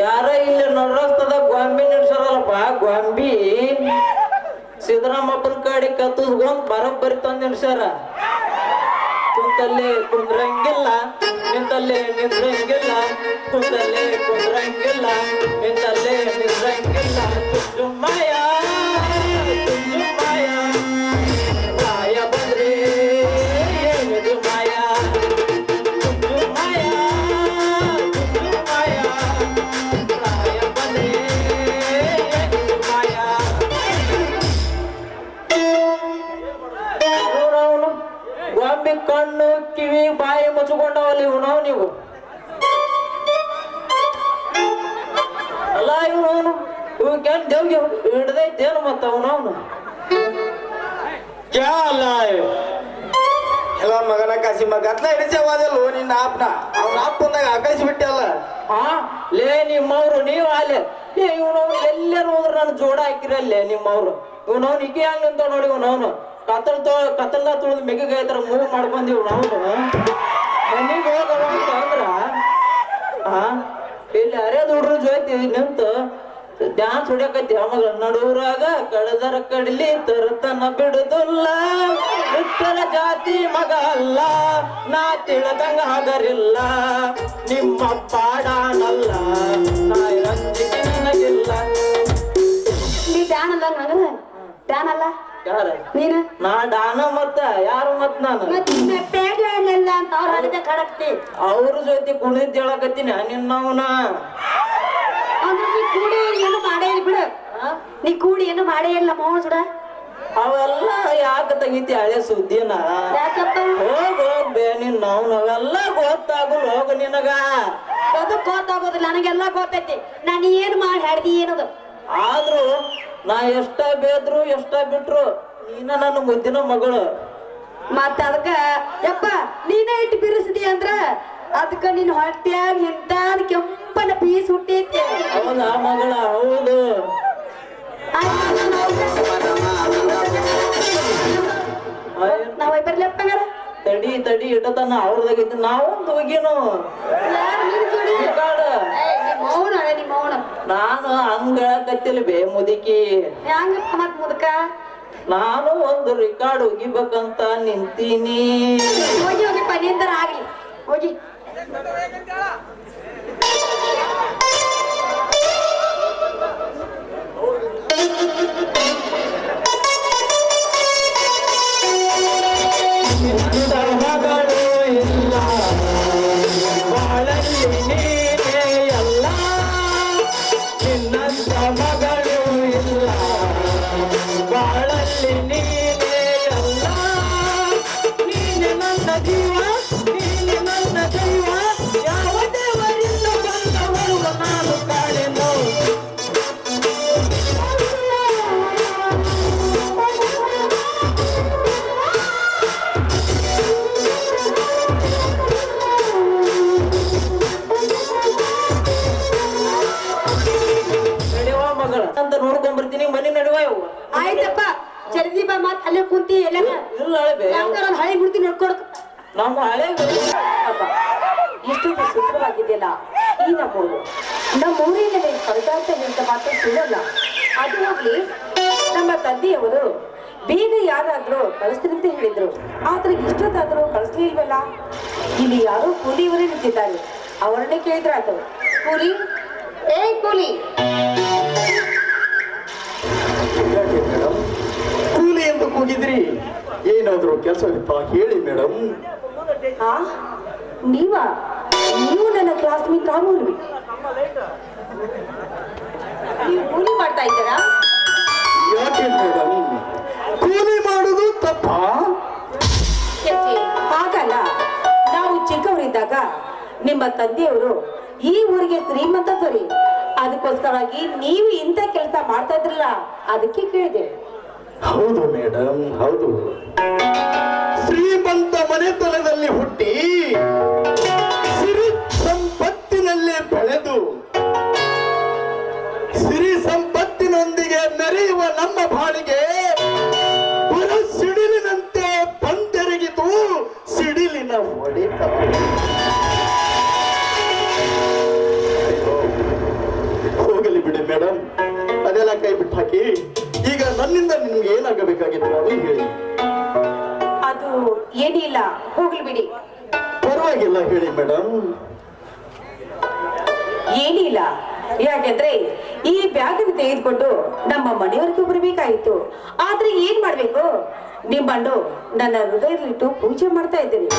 ಯಾರ ಇಲ್ಲಿ ನಡ್ರಸ್ತದ ಗೊಂಬಿ ನಿಡ್ಸರಲ್ಲಪ್ಪ ಗೊಂಬಿ ಸಿದ್ದರಾಮಪ್ಪನ ಕಾಡಿ ಕತ್ತುಸ್ಕೊಂಡ್ ಬರೋಬ್ಬರಿ ತಂದ್ ನಿಡ್ಸ್ಯಾರ. ಕುಂತಲ್ಲಿ ಕುಂದ್ರಂಗಿಲ್ಲ, ನಿಂತಲ್ಲಿ ನಿಂದ್ರಂಗಿಲ್ಲ, ಕುಂತಲ್ಲಿ ಕುಂದ್ರಂಗಿಲ್ಲ, ನಿಂತಲ್ಲಿ ನಿಂದ್ರಂಗಿಲ್ಲ. ತುಮ್ಮಯ್ಯ ತುಮ್ಮಯ್ಯ ಪ್ರಾಯ ಬಂದ್ರೆ ಏನಿದು ಮಾಯ. ತುಮ್ಮಯ್ಯ ತುಮ್ಮಯ್ಯ ಪ್ರಾಯ ಬಂದ್ರೆ ಏನಿದು ಮಾಯ. ಗೊಂಬಿ ಕಣ್ಣು ಕಿವಿ ಬಾಯಿ ಮುಚ್ಚಿಕೊಂಡವಲ್ಲಿ ಇವನವ್ ನೀವು ಅಲ್ಲ ಇವನವನು ಇವಕ್ಕೇನ್ ದೇವ್ಗೆ ಹಿಡ್ದೈತೇನು ಮತ್ತ ಅವನವನು ಎಲ್ಲ ಮಗನ ಕಾಸಿ ಗತ್ಲ ಹಿಡಿಸವಾದಲ್ಲೋ ನಿನ್ನ ಆಪ್ನ ಅವ್ನ ಆಪ್ ಬಂದಾಗ ಆಕಳಿಸಿ ಬಿಟ್ಟಲ್ಲ. ಹಾ ಲೇ ನಿಮ್ಮವ್ರು ನೀವ್ ಅಲ್ಲೇ ಇವನವ್ನು ಎಲ್ಲರೂ ಹೋದ್ರ ನಾನು ಜೋಡ ಹಾಕಿರಲ್ಲೇ ನಿಮ್ಮವ್ರು. ಇವನವ್ನು ಇಕೆ ಹಂಗ ಅಂತ ನೋಡಿ ಇವನವನು ಕತ್ತಲ್ದ ತುಳಿದ್ ಮೆಗಿಗೆ ಐತರ ಮೂವ್ ಮಾಡ್ಕೊಂದಿವ್ ನಾವು ಮನಿಗ್ ಹೋಗವ ಅಂತ ಅಂದ್ರ ಇಲ್ಲಿ ಅರೇದ್ ಹುಡ್ರು ಜೊತೆ ನಿಂತು ಡ್ಯಾನ್ಸ್ ಹೊಡ್ಯಾಕೈತಿ ಮಗಳ ನಡುವ್ರಾಗ ಕಳೆದರ ಕಡ್ಲಿ ತರತನ ಬಿಡುದಿಲ್ಲ. ಉತ್ತರ ಜಾತಿ ಮಗ ಅಲ್ಲ ನಾ ತಿಳದಂಗ ಹಗರಿಲ್ಲ. ನಿಮ್ಮ ಪಾಡಾನಲ್ಲ ನಾ ರಂಜಿಗೆ ನನಗಿಲ್ಲ. ನೀ ಡ್ಯಾನ್ ಅಲ್ಲ ಮಗನ ಡ್ಯಾನ್ ಅಲ್ಲ ಯಾರ ನೀನು ನಾ ಡಾನ ಮತ್ತ ಯಾರು ಮತ್ ನಾನು ಪೇಟೆಯಲ್ಲ ಅಂತ ಅವ್ರ ಅಲ್ಲಿದೆ ಕಡಕ್ತಿ ಅವ್ರ ಜೊತೆ ಕುಣಿದ್ ಹೇಳಕತ್ತೀನಿ ನಿನ್ನವನ. ಅಂದ್ರೆ ನೀ ಕೂಡಿ ಏನು ಮಾಡೇ ಇಲ್ಲ ಬಿಡು. ನೀ ಕೂಡಿ ಏನು ಮಾಡೇ ಇಲ್ಲ ಮೋಹ ಸುಡ. ಅವೆಲ್ಲ ಯಾಕ ತೆಗಿತಿ ಹಳೆ ಸುದ್ದಿನ ಯಾಕಪ್ಪ ಹೋಗ್ಬೇ ನಿನ್ನವನು ಅವೆಲ್ಲ ಗೊತ್ತಾಗಲ್ಲ ಹೋಗು ನಿನಗ. ಅದು ಗೊತ್ತಾಗೋದಿಲ್ಲ ನನಗೆಲ್ಲ ಗೊತ್ತೈತಿ. ನಾನು ಏನ್ ಮಾಡಿ ಹಾಡ್ದಿ ಏನದು. ಆದ್ರೂ ನಾ ಎಷ್ಟ ಬೇದ್ರು ಎಷ್ಟ ಬಿಟ್ರು ನೀನ ನನ್ನ ಮುದ್ದಿನ ಮಗಳು. ಮತ್ತ ಅದಕ್ಕ ಯಪ್ಪ ನೀನೇ ಇಟ್ಟು ಬಿರಿಸಿದಿ ಅಂದ್ರ ಅದಕ್ಕ ನಿನ್ ಹೊಟ್ಟ್ಯಾಗ ಇಂತ ಕೆಂಪನ ಪೀಸ್ ಹುಟ್ಟೈತಿ. ಹೌದಾ ಮಗಳ ಹೌದು. ನಾವ್ ಬರ್ಲಪ್ಪಂಗಾರ ತಡಿ ತಡಿ ಇಟ್ಟತನ ಅವ್ರದಾಗೈತಿ ನಾವೊಂದು ಹೋಗಿನು ಮೌನ ನಿಮ್ಮ ಮೌನ. ನಾನು ಹಂಗ ಹೇಳಕತ್ತಿಲ್ಲ ಬೇ ಮುದುಕಿ. ಹೆಂಗಪ್ಪ ಮತ್ ಮುದಕ ನಾನು ಒಂದು ರೆಕಾರ್ಡ್ ಹೋಗಿಬೇಕಂತ ನಿಂತೀನಿ. ಹೋಗಿ ಹೋಗಿ ಪನಿಂದರ ಆಗ್ಲಿ ಹೋಗಿ. ಮಗಳು ಇಲ್ಲ ಬಾಳಲ್ಲಿ ನೀನೇ ಎಲ್ಲ. ನಿನ್ನಂತ ಮಗಳು ಇಲ್ಲ ಬಾಳಲ್ಲಿ ನೀನೇ ಎಲ್ಲ. ನೀನೆ ನನ್ನ ಜೀವ ನೀನೆ ನನ್ನ ದೈವ. ಯಾವ ದೇವರಿಂದ ಬಂದವರು ನಾನು ಕಾಣೆನು. ಅಂತ ನೋಡ್ಕೊಂಡ್ ಬರ್ತೀನಿ ಮನೆ ನಡುವ. ಆಯ್ತಪ್ಪ ಜಲ್ದಿ ಬಾ ಮತ್ ಅಲ್ಲೇ ಕುಂತಿ ಎಲ್ಲ ಇಲ್ಲ ಹಳೆ ಬಿಡ್ತಿ ನೋಡ್ಕೊಡ್. ನಮ್ಮ ಹಳೆ ಇಷ್ಟೊಂದು ಸುಂದರವಾಗಿದೆಯಲ್ಲ ಈ ನಮ್ಮೂರು. ನಮ್ಮೂರಿನಲ್ಲಿ ಪರದಾಟ ನಿಂತ ಮಾತ್ರ ಸುಳ್ಳಲ್ಲ. ಅದು ಹೋಗ್ಲಿ ನಮ್ಮ ತಂದೆಯವರು ಬೇಗ ಯಾರಾದ್ರೂ ಕಳಿಸ್ತೀನಿ ಅಂತ ಹೇಳಿದ್ರು. ಆದ್ರೆ ಇಷ್ಟೊತ್ತಾದ್ರೂ ಕಳಿಸ್ಲಿಲ್ವಲ್ಲ. ಇಲ್ಲಿ ಯಾರೋ ಕೂಲಿಯವರೇ ನಿಂತಿದ್ದಾರೆ. ಅವರನ್ನೇ ಕೇಳಿದ್ರೆ ಆಯ್ತು. ಕೂಲಿ ಏ ಕೂಲಿ ಮೇಡಮ್ ಕೂಲಿ ಎಂದು ಕೂಗಿದ್ರಿ ಏನಾದ್ರು ಕೆಲಸವಿತ್ತ ಹೇಳಿ ಮೇಡಮ್. ಹಾ ನೀವಾ ನೀವು ನನ್ನ ಕ್ಲಾಸ್ಮೇಟ್ ಕಾನೂನು ನೀವು ಕೂಲಿ ಮಾಡ್ತಾ ಇದ್ದೀರಾ? ಯಾಕೆ ಮೇಡಮ್ ಕೂಲಿ ಮಾಡುದು ತಪ್ಪ? ಹಾಗಲ್ಲ, ನಾವು ಚಿಕ್ಕವರಿದ್ದಾಗ ನಿಮ್ಮ ತಂದೆಯವರು ಈ ಊರಿಗೆ ಶ್ರೀಮಂತ ದೊರೆ. ಅದಕ್ಕೋಸ್ಕರವಾಗಿ ನೀವು ಇಂಥ ಕೆಲಸ ಮಾಡ್ತಾ ಇದ್ರಲ್ಲ ಅದಕ್ಕೆ ಕೇಳಿದೆ. ಹೌದು ಮೇಡಮ್ ಹೌದು. ಶ್ರೀಮಂತ ಮನೆತನದಲ್ಲಿ ಹುಟ್ಟಿ ಸಿರಿ ಸಂಪತ್ತಿನಲ್ಲಿ ಬೆಳೆದು ಸಿರಿ ಸಂಪತ್ತಿನೊಂದಿಗೆ ಮೆರೆಯುವ ನಮ್ಮ ಬಾಳಿಗೆ ಬರ ಸಿಡಿಲಿನಂತೆ ಬಂದೆರಗಿತು ಸಿಡಿಲಿನ ಹೊಡೆತ. ಮೇಡಮ್, ಅದೆಲ್ಲ ಕೈ ಬಿಟ್ಟು ಹಾಕಿ, ಈಗ ನನ್ನಿಂದ ನಿಮ್ಗೆ ಏನಾಗಬೇಕಾಗಿತ್ತು ಅದು ಹೇಳಿ. ಅದು ಏನಿಲ್ಲ, ಹೋಗ್ಲಿ ಬಿಡಿ. ಪರವಾಗಿಲ್ಲ, ಹೇಳಿ ಮೇಡಮ್. ಏನಿಲ್ಲ, ಯಾಕೆಂದ್ರೆ ಈ ಬ್ಯಾಗನ್ನು ತೆಗೆದುಕೊಂಡು ನಮ್ಮ ಮನೆಯವರೆಗೂ ಬರಬೇಕಾಯಿತು. ಆದ್ರೆ ಏನ್ ಮಾಡ್ಬೇಕು, ನಿಮ್ಮನ್ನು ನನ್ನ ಹೃದಯದಲ್ಲಿಟ್ಟು ಪೂಜೆ ಮಾಡ್ತಾ ಇದ್ದೇನೆ.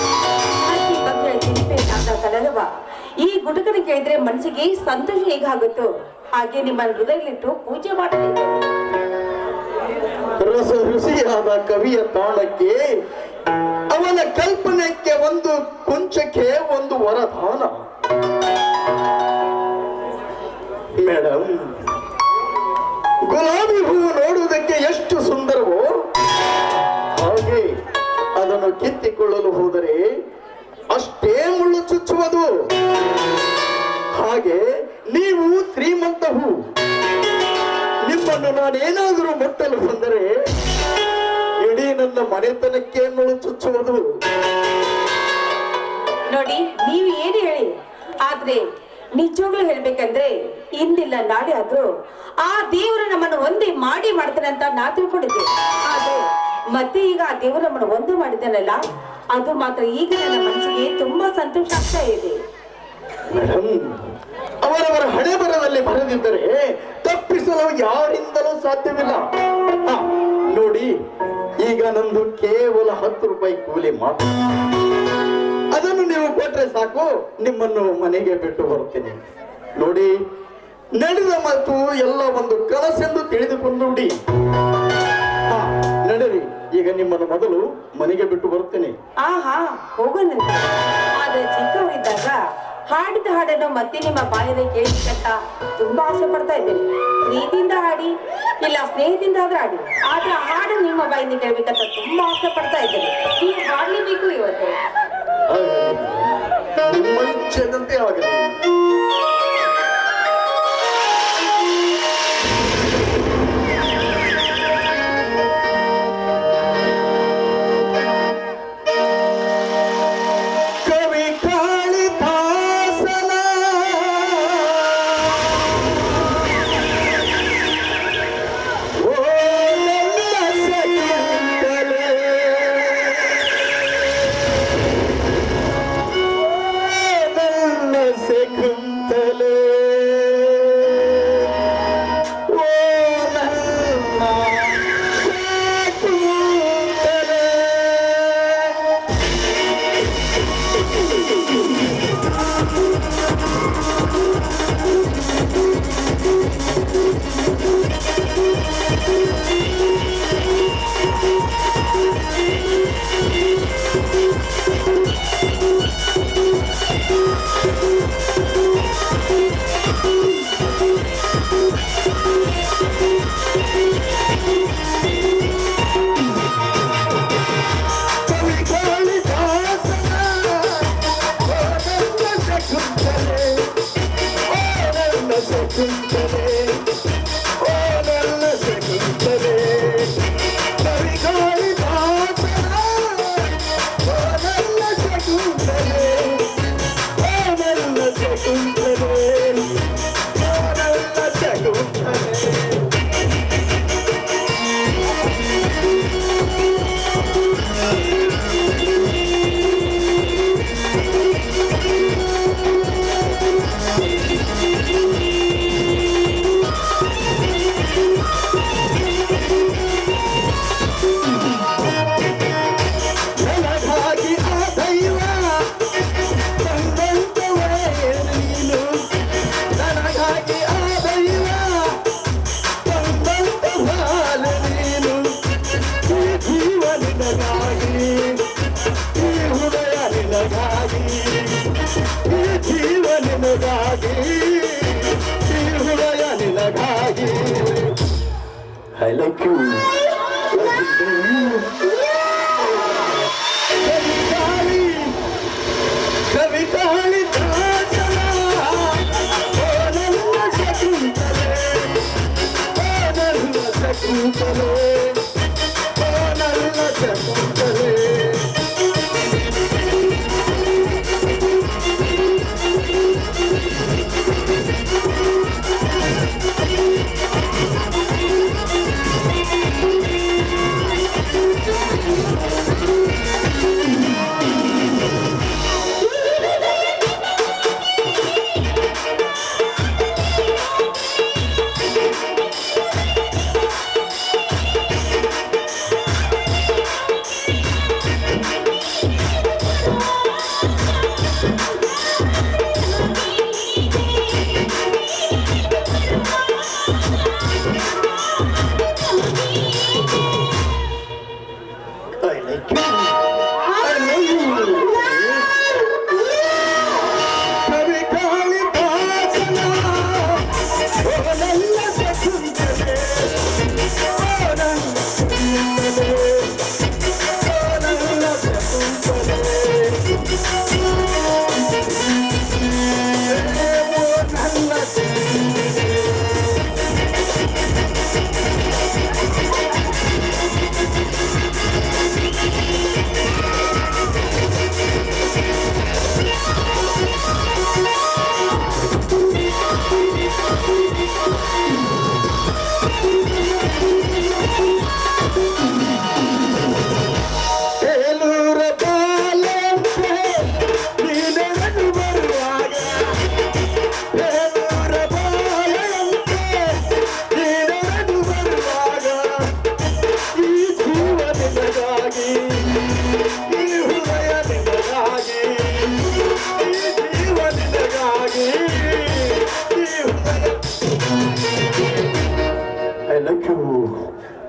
ಕಲರವ ಈ ಗುಟಕನ ಕೇಳಿದ್ರೆ ಮನಸ್ಸಿಗೆ ಸಂತೋಷ ಹೇಗಾಗುತ್ತೋ ಹಾಗೆ ನಿಮ್ಮ ಹೃದಯದಲ್ಲಿಟ್ಟು ಪೂಜೆ ಮಾಡಲಿದ್ದೇನೆ. ರಸ ರುಚಿಯಾದ ಕವಿಯ ತಾಳಕ್ಕೆ, ಅವನ ಕಲ್ಪನೆಗೆ ಒಂದು ಕುಂಚಕ್ಕೆ ಒಂದು ವರದಾನ. ಮೇಡಮ್, ಗುಲಾಬಿ ಹೂವು ನೋಡುವುದಕ್ಕೆ ಎಷ್ಟು ಸುಂದರವೋ ಹಾಗೆ ಅದನ್ನು ಕಿತ್ತಿಕೊಳ್ಳಲು ಹೋದರೆ ಅಷ್ಟೇ ಮುಳ್ಳು ಚುಚ್ಚುವುದು. ಹಾಗೆ ನೀವು ಶ್ರೀಮಂತ ಹೂ, ನಿಮ್ಮನ್ನು ನಾನೇನಾದರೂ ಮುಟ್ಟಲು ಬಂದರೆ ಇಡೀ ನನ್ನ ಮನೆತನಕ್ಕೆ ಮುಳ್ಳು ಚುಚ್ಚುವುದು. ನೋಡಿ, ನೀವು ಏನು ಹೇಳಿ, ಆದ್ರೆ ನಿಜವಾಗ್ಲೂ ಹೇಳ್ಬೇಕಂದ್ರೆ ಇಂದಿಲ್ಲ ನಾಳೆ ಆದ್ರೂ ಆ ದೇವರು ನಮ್ಮನ್ನು ಒಂದೇ ಮಾಡ್ತಾನೆ ಅಂತ ನಾ ತಿಳ್ಕೊಂಡಿದ್ದೆ. ಆದ್ರೆ ಮತ್ತೆ ಈಗ ಆ ದೇವರು ನಮ್ಮನ್ನು ಒಂದು ಮಾಡಿದ್ದಾನಲ್ಲ, ಅದು ಮಾತ್ರ ಈಗ ನನ್ನ ಮನಸ್ಸಿಗೆ ತುಂಬಾ ಸಂತೋಷ ಆಗ್ತಾ ಇದೆ. ಮೇಡಮ್, ಅವರವರ ಹಣೆ ಬರದಲ್ಲಿ ಬರೆದಿದ್ದರೆ ತಪ್ಪಿಸಲು ಯಾರಿಂದಲೂ ಸಾಧ್ಯವಿಲ್ಲ. ನೋಡಿ, ಈಗ ನಂದು ಕೇವಲ 10 ರೂಪಾಯಿ ಕೂಲಿ ಮಾತ್ರ. ಅದನ್ನು ನೀವು ಕೊಟ್ರೆ ಸಾಕು, ನಿಮ್ಮನ್ನು ಮನೆಗೆ ಬಿಟ್ಟು ಬರುತ್ತೇನೆ. ನೋಡಿ, ನಡೆದ ಮತ್ತು ಎಲ್ಲ ಒಂದು ಕನಸೆಂದು ತಿಳಿದುಕೊಂಡು ಬಿಡಿ. ನಡೀರಿ, ಈಗ ನಿಮ್ಮನ್ನು ಮೊದಲು ಮನೆಗೆ ಬಿಟ್ಟು ಬರುತ್ತೇನೆ. ಆಹಾ, ಹೋಗೋಣ. ಆದ್ರೆ ಚಿಕ್ಕವರಿದ್ದಾಗ ಹಾಡಿದ ಹಾಡನ್ನು ಮತ್ತೆ ನಿಮ್ಮ ಬಾಯಲ್ಲಿ ಕೇಳಿಸಂತ ತುಂಬಾ ಆಸೆ ಪಡ್ತಾ ಇದ್ದೇನೆ. ಪ್ರೀತಿಯಿಂದ ಹಾಡಿ, ಇಲ್ಲ ಸ್ನೇಹದಿಂದ ಆದ್ರೆ ಹಾಡಿ, ಆದ್ರೆ ಹಾಡು ನಿಮ್ಮ ಬಾಯಿಂದ ಕೇಳ್ಬೇಕಂತ ತುಂಬಾ ಆಸೆ ಪಡ್ತಾ ಇದ್ದೇನೆ. ನೀವು ಹಾಡ್ಲೇಬೇಕು ಇವತ್ತು. ನಿಮ್ಮ ಇಚ್ಛೆದಂತೆ ಆಗಲಿ.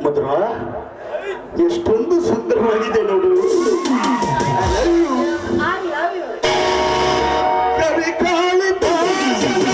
ಮಧುರ ಎಷ್ಟೊಂದು ಸುಂದರವಾಗಿದೆ ನೋಡು. ಕವಿ ಕಾಳಿದಾಸನ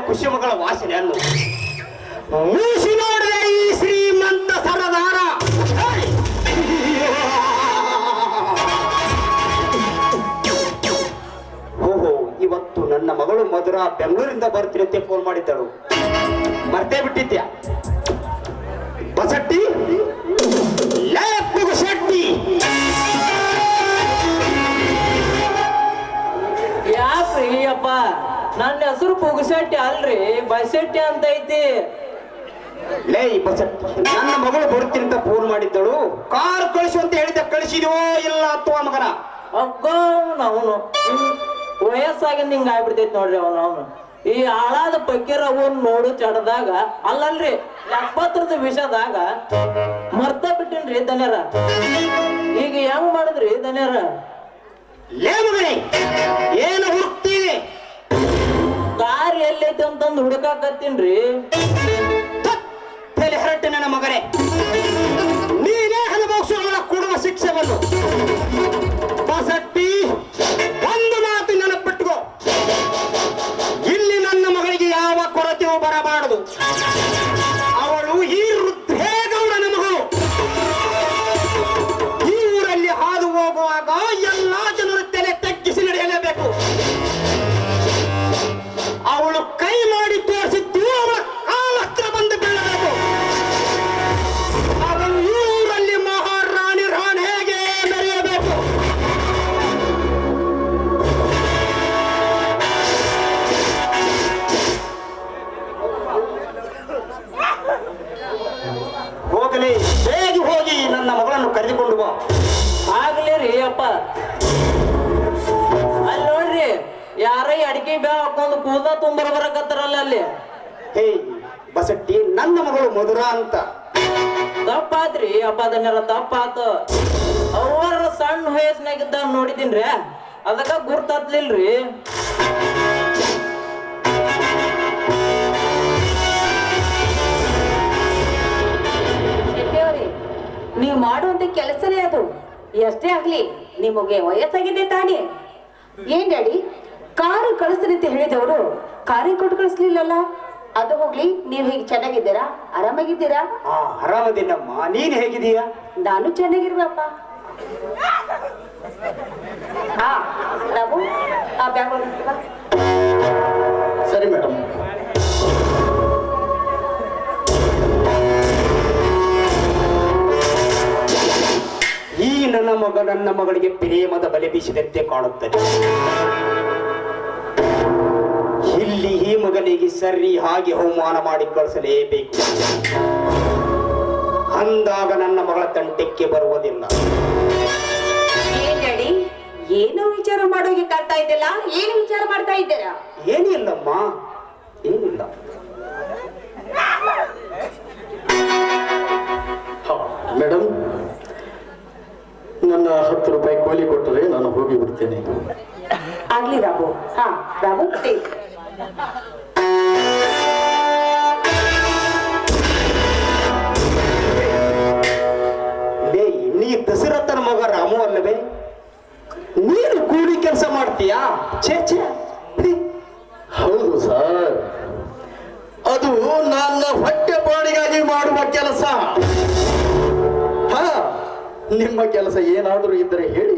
ಕುಸುಮಗಳ ವಾಸನೆಯನ್ನು ಮೂಸಿ ನೋಡಿದೆ ಈ ಶ್ರೀಮಂತ ಸರದಾರ. ಓಹೋ, ಇವತ್ತು ನನ್ನ ಮಗಳು ಮಧುರಾ ಬೆಂಗಳೂರಿಂದ ಬರ್ತಿರುತ್ತೆ ಫೋನ್ ಮಾಡಿದ್ದಳು. ಮರ್ತೇ ಬಿಟ್ಟಿದ್ಯಾ? ಬಸಟ್ಟಿ ಶೆಟ್ಟಿ ಯಾಕ್ರಿ ಅಪ್ಪ, ನನ್ನ ಹೆಸರು ಪುಗಶೆಟ್ಟಿ ಅಲ್ರಿ, ಬಸೆಟ್ಟಿ ಅಂತ ಐತಿ. ಲೇ ಬಸಟ್ಟಿ, ನನ್ನ ಮಗಳು ಬರ್ತೀನಿ ಅಂತ ಫೋನ್ ಮಾಡಿದ್ದಳು. ಕಾರ್ ಕಳಿಸು ಅಂತ ಹೇಳಿದ್ದ, ಕಳಿಸಿದೀವೋ ಇಲ್ಲ ಅಥವಾ ಮಗನ? ಅಗ್ಗೋ ಅವನು ವಯಸ್ಸಾಗಿಂದ ಹಿಂಗ ಆಗ್ಬಿಡ್ತೈತಿ ನೋಡ್ರಿ ಅವನು. ಈ ಹಾಳಾದ ಪಕ್ಕೀರ ಅವನ್ ನೋಡು ಚಡದಾಗ ಅಲ್ಲಲ್ರಿ 70ರದ ವಿಷದಾಗ ಮರ್ತ ಬಿಟ್ಟಿನ್ರಿ ದನ್ಯಾರ. ಈಗ ಹೆಂಗ್ ಮಾಡಿದ್ರಿ ದನ್ಯಾರ? ಲೇ ಮಗನೇ, ಏನು ಹುಡುಕ್ತೀವಿ? ಕಾರ್ ಎಲ್ಲೈತಿ ಅಂತಂದು ಹುಡುಕಾಕತ್ತೀನ್ರಿ. ತಲೆ ಹರಟೆ ನನ್ನ ಮಗನೇ, ನೀನೇ ಅನುಭವಿಸು ಅವಳ ಕೊಡುವ ಶಿಕ್ಷೆಯನ್ನು. ಬಸಟ್ಟಿ, ಒಂದು ಮಾತು ನೆನಪಿಟ್ಟುಕೋ, ಇಲ್ಲಿ ನನ್ನ ಮಗಳಿಗೆ ಯಾವ ಕೊರತೆಯೂ ಬರಬಾರದು. ಅವಳು ಈ ರುದ್ರೇಗೌಡನ ಮಗಳು. ಈ ಊರಲ್ಲಿ ಹಾದು ಹೋಗುವಾಗ ಎಲ್ಲಾ ಜನರು ತಲೆ ತಗ್ಗಿಸಿ ನಡೆಯಲೇಬೇಕು. ಅವಳು ಕೈ ಮಾಡಿ ತೋರಿಸಿದ್ದು ಅವಳ ಕಾಲ ಹತ್ರ ಬಂದು ಬೀಳಬೇಕು. ಅವಳು ಈ ಊರಲ್ಲಿ ಮಹಾರಾಣಿ ರಾಣಿ ಹೇಗೆ ಮೆರೆಯಬೇಕು. ಹೋಗಲಿ, ಬೇಗ ಹೋಗಿ ನನ್ನ ಮಗಳನ್ನು ಕರೆದುಕೊಂಡು ಬಾ. ಆಗ್ಲಿ ರೀ ಅಪ್ಪ. ಅಲ್ಲಿ ನೋಡ್ರಿ, ಯಾರ ಅಡಿಕೆ ಬ್ಯಾ ಹಾಕೊಂಡು ಕೂದ ತುಂಬರ ಬರಕತ್ತಾರಲ್ಲ ಅಲ್ಲಿ. ಹೇ ಬಸಟ್ಟಿ, ನನ್ನ ಮಗಳು ಮಧುರಾ ಅಂತ. ತಪ್ಪಾತ್ರಿ ಅಪ್ಪ, ಅದನ್ನೆಲ್ಲ ತಪ್ಪಾತು. ಅವರ ಸಣ್ಣ ವಯಸ್ಸಿನಾಗಿದ್ದ ನೋಡಿದೀನ್ರಿ, ಅದಕ್ಕ ಗುರ್ತತ್ಲಿಲ್ರಿ. ಶೆಟ್ಟಿಯವರೇ, ನೀವು ಮಾಡುವಂತ ಕೆಲಸನೇ ಅದು. ಎಷ್ಟೇ ಆಗ್ಲಿ ನಿಮಗೆ ವಯಸ್ಸಾಗಿದೆ ತಾನೇ. ಏನ್ ಡ್ಯಾಡಿ, ಕಾರು ಕಳಿಸ್ತೀನಿ ಅಂತ ಹೇಳಿದವರು ಕಾರಿ ಕೊಟ್ಟು ಕಳಿಸ್ಲಿಲ್ಲಲ್ಲ? ಅದು ಹೋಗ್ಲಿ, ನೀವು ಹೀಗೆ ಚೆನ್ನಾಗಿದ್ದೀರಾ? ಆರಾಮಾಗಿದ್ದೀರಾ? ಆರಾಮದಿನಮ್ಮ, ನೀನ್ ಹೇಗಿದೀಯಾ? ನಾನು ಚೆನ್ನಾಗಿರ್ವಪ್ಪ. ಹಾ ನಾವು ಆ ಬ್ಯಾಗ್ ಒಳಗಿಡ್ತೀವಾ? ಸರಿ ಮೇಡಮ್. ಈ ನನ್ನ ಮಗಳಿಗೆ ಪ್ರೇಮದ ಬಲೆ ಬೀಸಿದಂತೆ ಕಾಣುತ್ತದೆ. ಇಲ್ಲಿ ಈ ಮಗನಿಗೆ ಸರಿ ಹಾಗೆ ಅವಮಾನ ಮಾಡಿ ಕಳಿಸಲೇಬೇಕು. ಅಂದಾಗ ನನ್ನ ಮಗಳ ತಂಟೆಕ್ಕೆ ಬರುವುದಿಲ್ಲ. ಏನ್ ಡ್ಯಾಡಿ, ಏನೋ ವಿಚಾರ ಮಾಡೋಕೆ ಕಾಡ್ತಾ ಇದ್ದಿಲ್ಲ? ಏನು ವಿಚಾರ ಮಾಡ್ತಾ ಇದ್ದೀರಾ? ಏನಿಲ್ಲಮ್ಮ, ಏನಿಲ್ಲ. ಮೇಡಮ್, ನನ್ನ 10 ರೂಪಾಯಿ ಕೂಲಿ ಕೊಟ್ಟರೆ ನಾನು ಹೋಗಿ ಬಿಡ್ತೇನೆ. ಆಗ್ಲಿ ರಾಬು. ಹಾ ರಾಬು, ನೀ ದಶರಥನ ಮಗ ರಾಮು ಅಲ್ಲವೇ? ನೀನು ಕೂಲಿ ಕೆಲಸ ಮಾಡ್ತೀಯಾ? ಛೇ ಛೇ. ಹೌದು ಸರ್, ಅದು ನನ್ನ ಹೊಟ್ಟೆ ಪಾಡಿಗಾಗಿ ಮಾಡುವ ಕೆಲಸ. ಹಾ, ನಿಮ್ಮ ಕೆಲಸ ಏನಾದರೂ ಇದ್ದರೆ ಹೇಳಿ.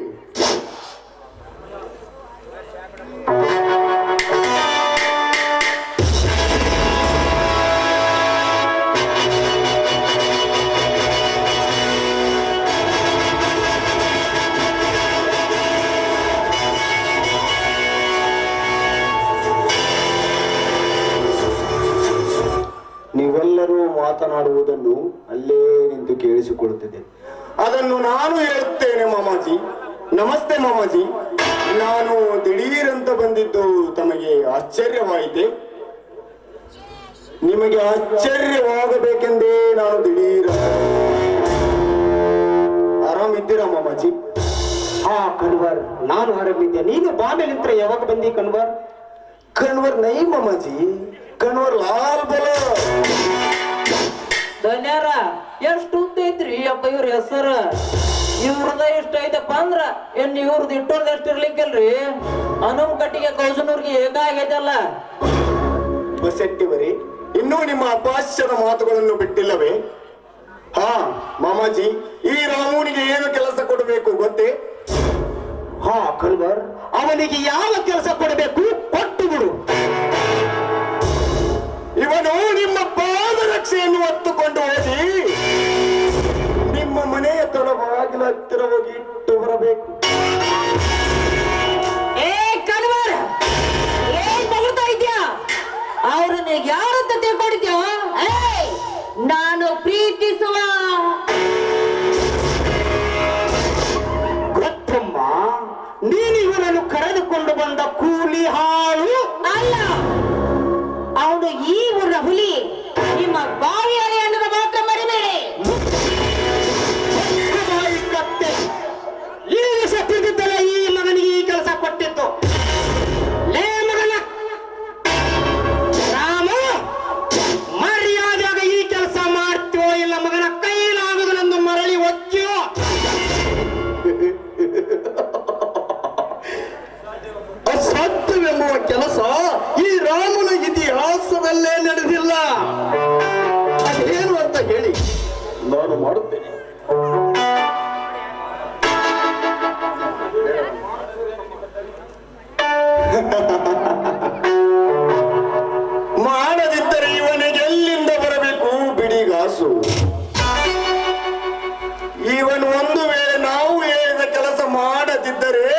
ನೀವೆಲ್ಲರೂ ಮಾತನಾಡುವುದನ್ನು ಅಲ್ಲೇ ನಿಂತು ಕೇಳಿಸಿಕೊಳ್ಳುತ್ತಿದೆ. ಅದನ್ನು ನಾನು ಹೇಳುತ್ತೇನೆ ಮಾಮಾಜಿ. ನಮಸ್ತೆ ಮಾಮಾಜಿ. ನಾನು ದಿಢೀರಂತ ಬಂದಿದ್ದು ತಮಗೆ ಆಶ್ಚರ್ಯವಾಯಿತೆ? ನಿಮಗೆ ಆಶ್ಚರ್ಯವಾಗಬೇಕೆಂದೇ ನಾನು ದಿಢೀರ. ಆರಾಮಿದ್ದೀರಾ ಮಾಮಾಜಿ? ಹಾ ಕನ್ವರ್, ನಾನು ಆರಾಮಿದ್ದೆ. ನೀನು ಬಾಂಬೆ ನಿಂತ್ರೆ ಯಾವಾಗ ಬಂದಿ ಕನ್ವರ್? ಕನ್ವರ್ ನೈ ಮಾಮಾಜಿ, ಕನ್ವರ್ ಲಾಲ್ ಬಲ. ಧನ್ಯಾರ ಎಷ್ಟು ಉದ್ದ ಐತ್ರಿ ಅಪ್ಪ ಇವ್ರ ಹೆಸರು. ಇವ್ರದ ಇಷ್ಟ ಐತಪ್ಪ ಅಂದ್ರ ಏನ್ ಇವ್ರದ್ದು ಇಟ್ಟೋರ್ದ ಎಷ್ಟು ಇರ್ಲಿಕ್ಕಲ್ರಿ? ಹನುಮ್ ಕಟ್ಟಿಗೆ ಕೌಸನೂರ್ಗೆ ಏಕ ಆಗೈತಲ್ಲ. ಬಸೆಟ್ಟಿವರೇ, ಇನ್ನೂ ನಿಮ್ಮ ಅಪಾಸ್ಯದ ಮಾತುಗಳನ್ನು ಬಿಟ್ಟಿಲ್ಲವೇ? ಹಾ ಮಾಮಾಜಿ, ಈ ರಾಮುನಿಗೆ ಏನು ಕೆಲಸ ಕೊಡಬೇಕು ಗೊತ್ತೇ? ಹಾ ಕನ್ವರ್, ಅವನಿಗೆ ಯಾವ ಕೆಲಸ ಕೊಡಬೇಕು ಕೊಟ್ಟು ಬಿಡು. ಇವನು ನಿಮ್ಮ ಪಾದರಕ್ಷೆಯನ್ನು ಹೊತ್ತುಕೊಂಡು ಹೋಗಿ ನಿಮ್ಮ ಮನೆಯ ಬಾಗಿಲ ಹತ್ತಿರ ಹೋಗಿ ಇಟ್ಟು ಬರಬೇಕು. ಏ ಕಣ್ವಾರ, ಏನ್ ಬಗ್ತಾ ಇದ್ಯಾ? ಅವ್ರನ್ನ ಯಾರಂತ ತಿಳ್ಕೊಂಡಿದ್ಯೋ? ನಾನು ಪ್ರೀತಿಸುವ ಗೊತ್ತಮ್ಮ, ನೀನು ಇವನನ್ನು ಕರೆದುಕೊಂಡು ಬಂದ ಕೂಲಿ ಹಾಳು ಅಲ್ಲ. ಅವನು ಈ ಊರ ಹುಲಿ. ನಿಮ್ಮ ಬಾವಿಯಲ್ಲಿ ಅನ್ನದ ಮಾತ್ರ ಮರಿಬೇಡಿ. ಕತ್ತೆ ಈಗ ಸತ್ತಿದ್ದಲ್ಲ ಈ ಮಗನಿಗೆ ಈ ಕೆಲಸ ಕೊಟ್ಟಿತ್ತು. ಲೇ ಮಗನ ರಾಮ, ಮರ್ಯಾದೆಯಾಗ ಈ ಕೆಲಸ ಮಾಡ್ತೀವೋ ಇಲ್ಲ ಮಗನ ಕೈಲಾಗುವುದನ್ನು ಮರಳಿ ಒಚ್ಚಿಯೋ. ಅಸಾಧ್ಯವೆಂಬುವ ಕೆಲಸ ಈ ರಾಮನ ಇತಿಹಾಸದಲ್ಲೇ ನಡೆದಿಲ್ಲ. ಅದೇನು ಅಂತ ಹೇಳಿ ನಾನು ಮಾಡುತ್ತೇನೆ. ಮಾಡದಿದ್ದರೆ ಇವನಿಗೆ ಎಲ್ಲಿಂದ ಬರಬೇಕು ಬಿಡಿಗಾಸು? ಇವನು ಒಂದು ವೇಳೆ ನಾವು ಹೇಳಿದ ಕೆಲಸ ಮಾಡದಿದ್ದರೆ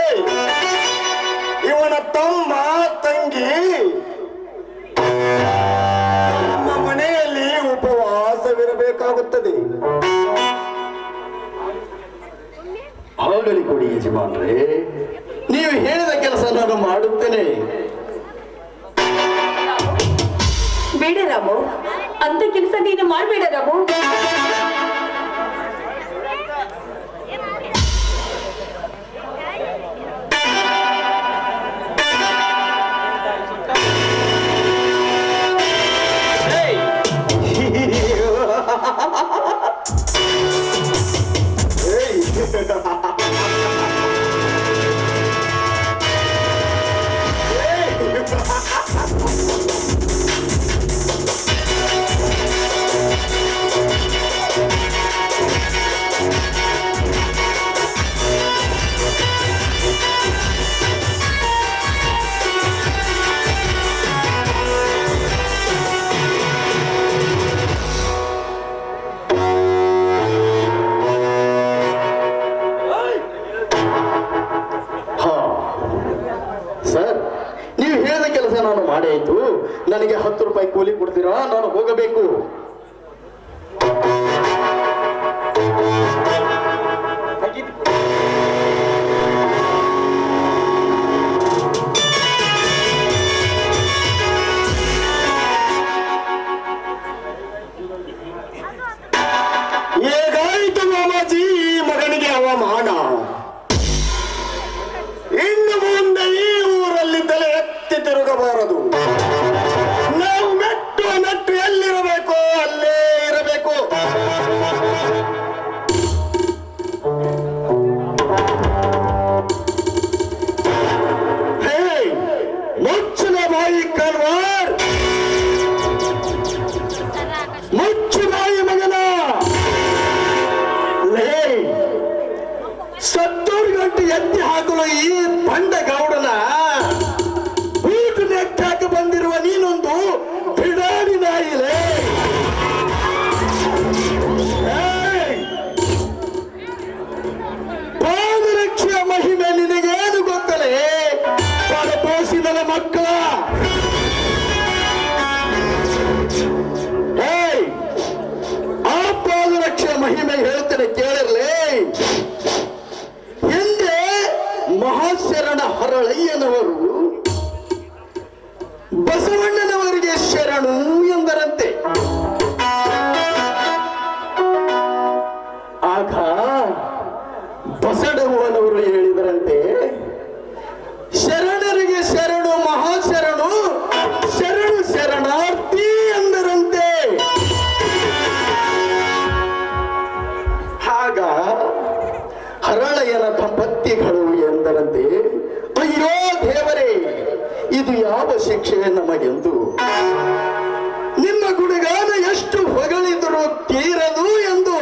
ಇವನ ತಮ್ಮ ತಂಗಿ ನಮ್ಮ ಮನೆಯಲ್ಲಿ ಉಪವಾಸವಿರಬೇಕಾಗುತ್ತದೆ. ಆಗಲಿ ಕೊಡಿ ಯಜಮಾನ್ರೆ, ನೀವು ಹೇಳಿದ ಕೆಲಸ ನಾನು ಮಾಡುತ್ತೇನೆ. ಬೇಡ ರಾಮು, ಅಂತ ಕೆಲಸ ನೀನು ಮಾಡ್ಬೇಡ ರಾಮು. ಸರ್, ನೀವು ಹೇಳಿದ ಕೆಲಸ ನಾನು ಮಾಡಾಯ್ತು. ನನಗೆ 10 ರೂಪಾಯಿ ಕೂಲಿ ಕೊಡ್ತೀರಾ? ನಾನು ಹೋಗಬೇಕು. ಹೇಗಾಯಿತು ಮಾಮಾಜಿ ಈ ಮಗನಿಗೆ ಅವಮಾನ? ಇನ್ನು ಮುಂದೆ ಈ ಊರಲ್ಲಿ ತಲೆ ಎತ್ತಿ ತಿರುಗಬಾರದು. ನಾವು ಮೆಟ್ಟು ಎಲ್ಲಿರಬೇಕು ಅಲ್ಲೇ ಇರಬೇಕು. ಹೇ, ಮುಚ್ಚಿನ ಬಾಯಿ ಕಲ್ವಾರ್, ಮುಚ್ಚು ಬಾಯಿ ಮಗನ. ಸತ್ತೂರು ಗಂಟೆ ಎತ್ತಿ ಹಾಕಲು ಈ ಬಂಡ ಗೌಡನ ಬೂಟು ನೆಟ್ಟಾಕ ಬಂದಿರುವ ನೀನೊಂದು ಬಿಡಾಡಿ ನಾಯಿಲೆ. ಪಾದರಕ್ಷೆಯ ಮಹಿಮೆ ನಿನಗೇನು ಗೊತ್ತಲೇ? ಪರಪೋಷಿದನ ಮಕ್ಕಳ. ಆ ಪಾದರಕ್ಷೆಯ ಮಹಿಮೆ ಹೇಳ್ತೇನೆ ಕೇಳಿರ್ಲಿ. ಹಿಂದೆ ಮಹಾಶರಣ ಹರಳಯ್ಯನವರು ಬಸವಣ್ಣನವರಿಗೆ ಶರಣು ಎಂದರಂತೆ. ಆಗ ಬಸವಣ್ಣನವರು ಹೇಳಿದರಂತೆ, ಶರಣರಿಗೆ ಶರಣು ಮಹಾಶರಣು, ಶರಣು ಶರಣಾರ್ಥಿ ಎಂದರಂತೆ. ಆಗ ಹರಳಯ್ಯನ ದಂಪತಿಗಳು ಎಂದರಂತೆ, ಅಯ್ಯೋ ದೇವರೇ, ಇದು ಯಾವ ಶಿಕ್ಷೆ ನಮಗೆಂದು. ನಿಮ್ಮ ಗುಣಗಾನ ಎಷ್ಟು ಹೊಗಳಿದರೂ ತೀರದು ಎಂದು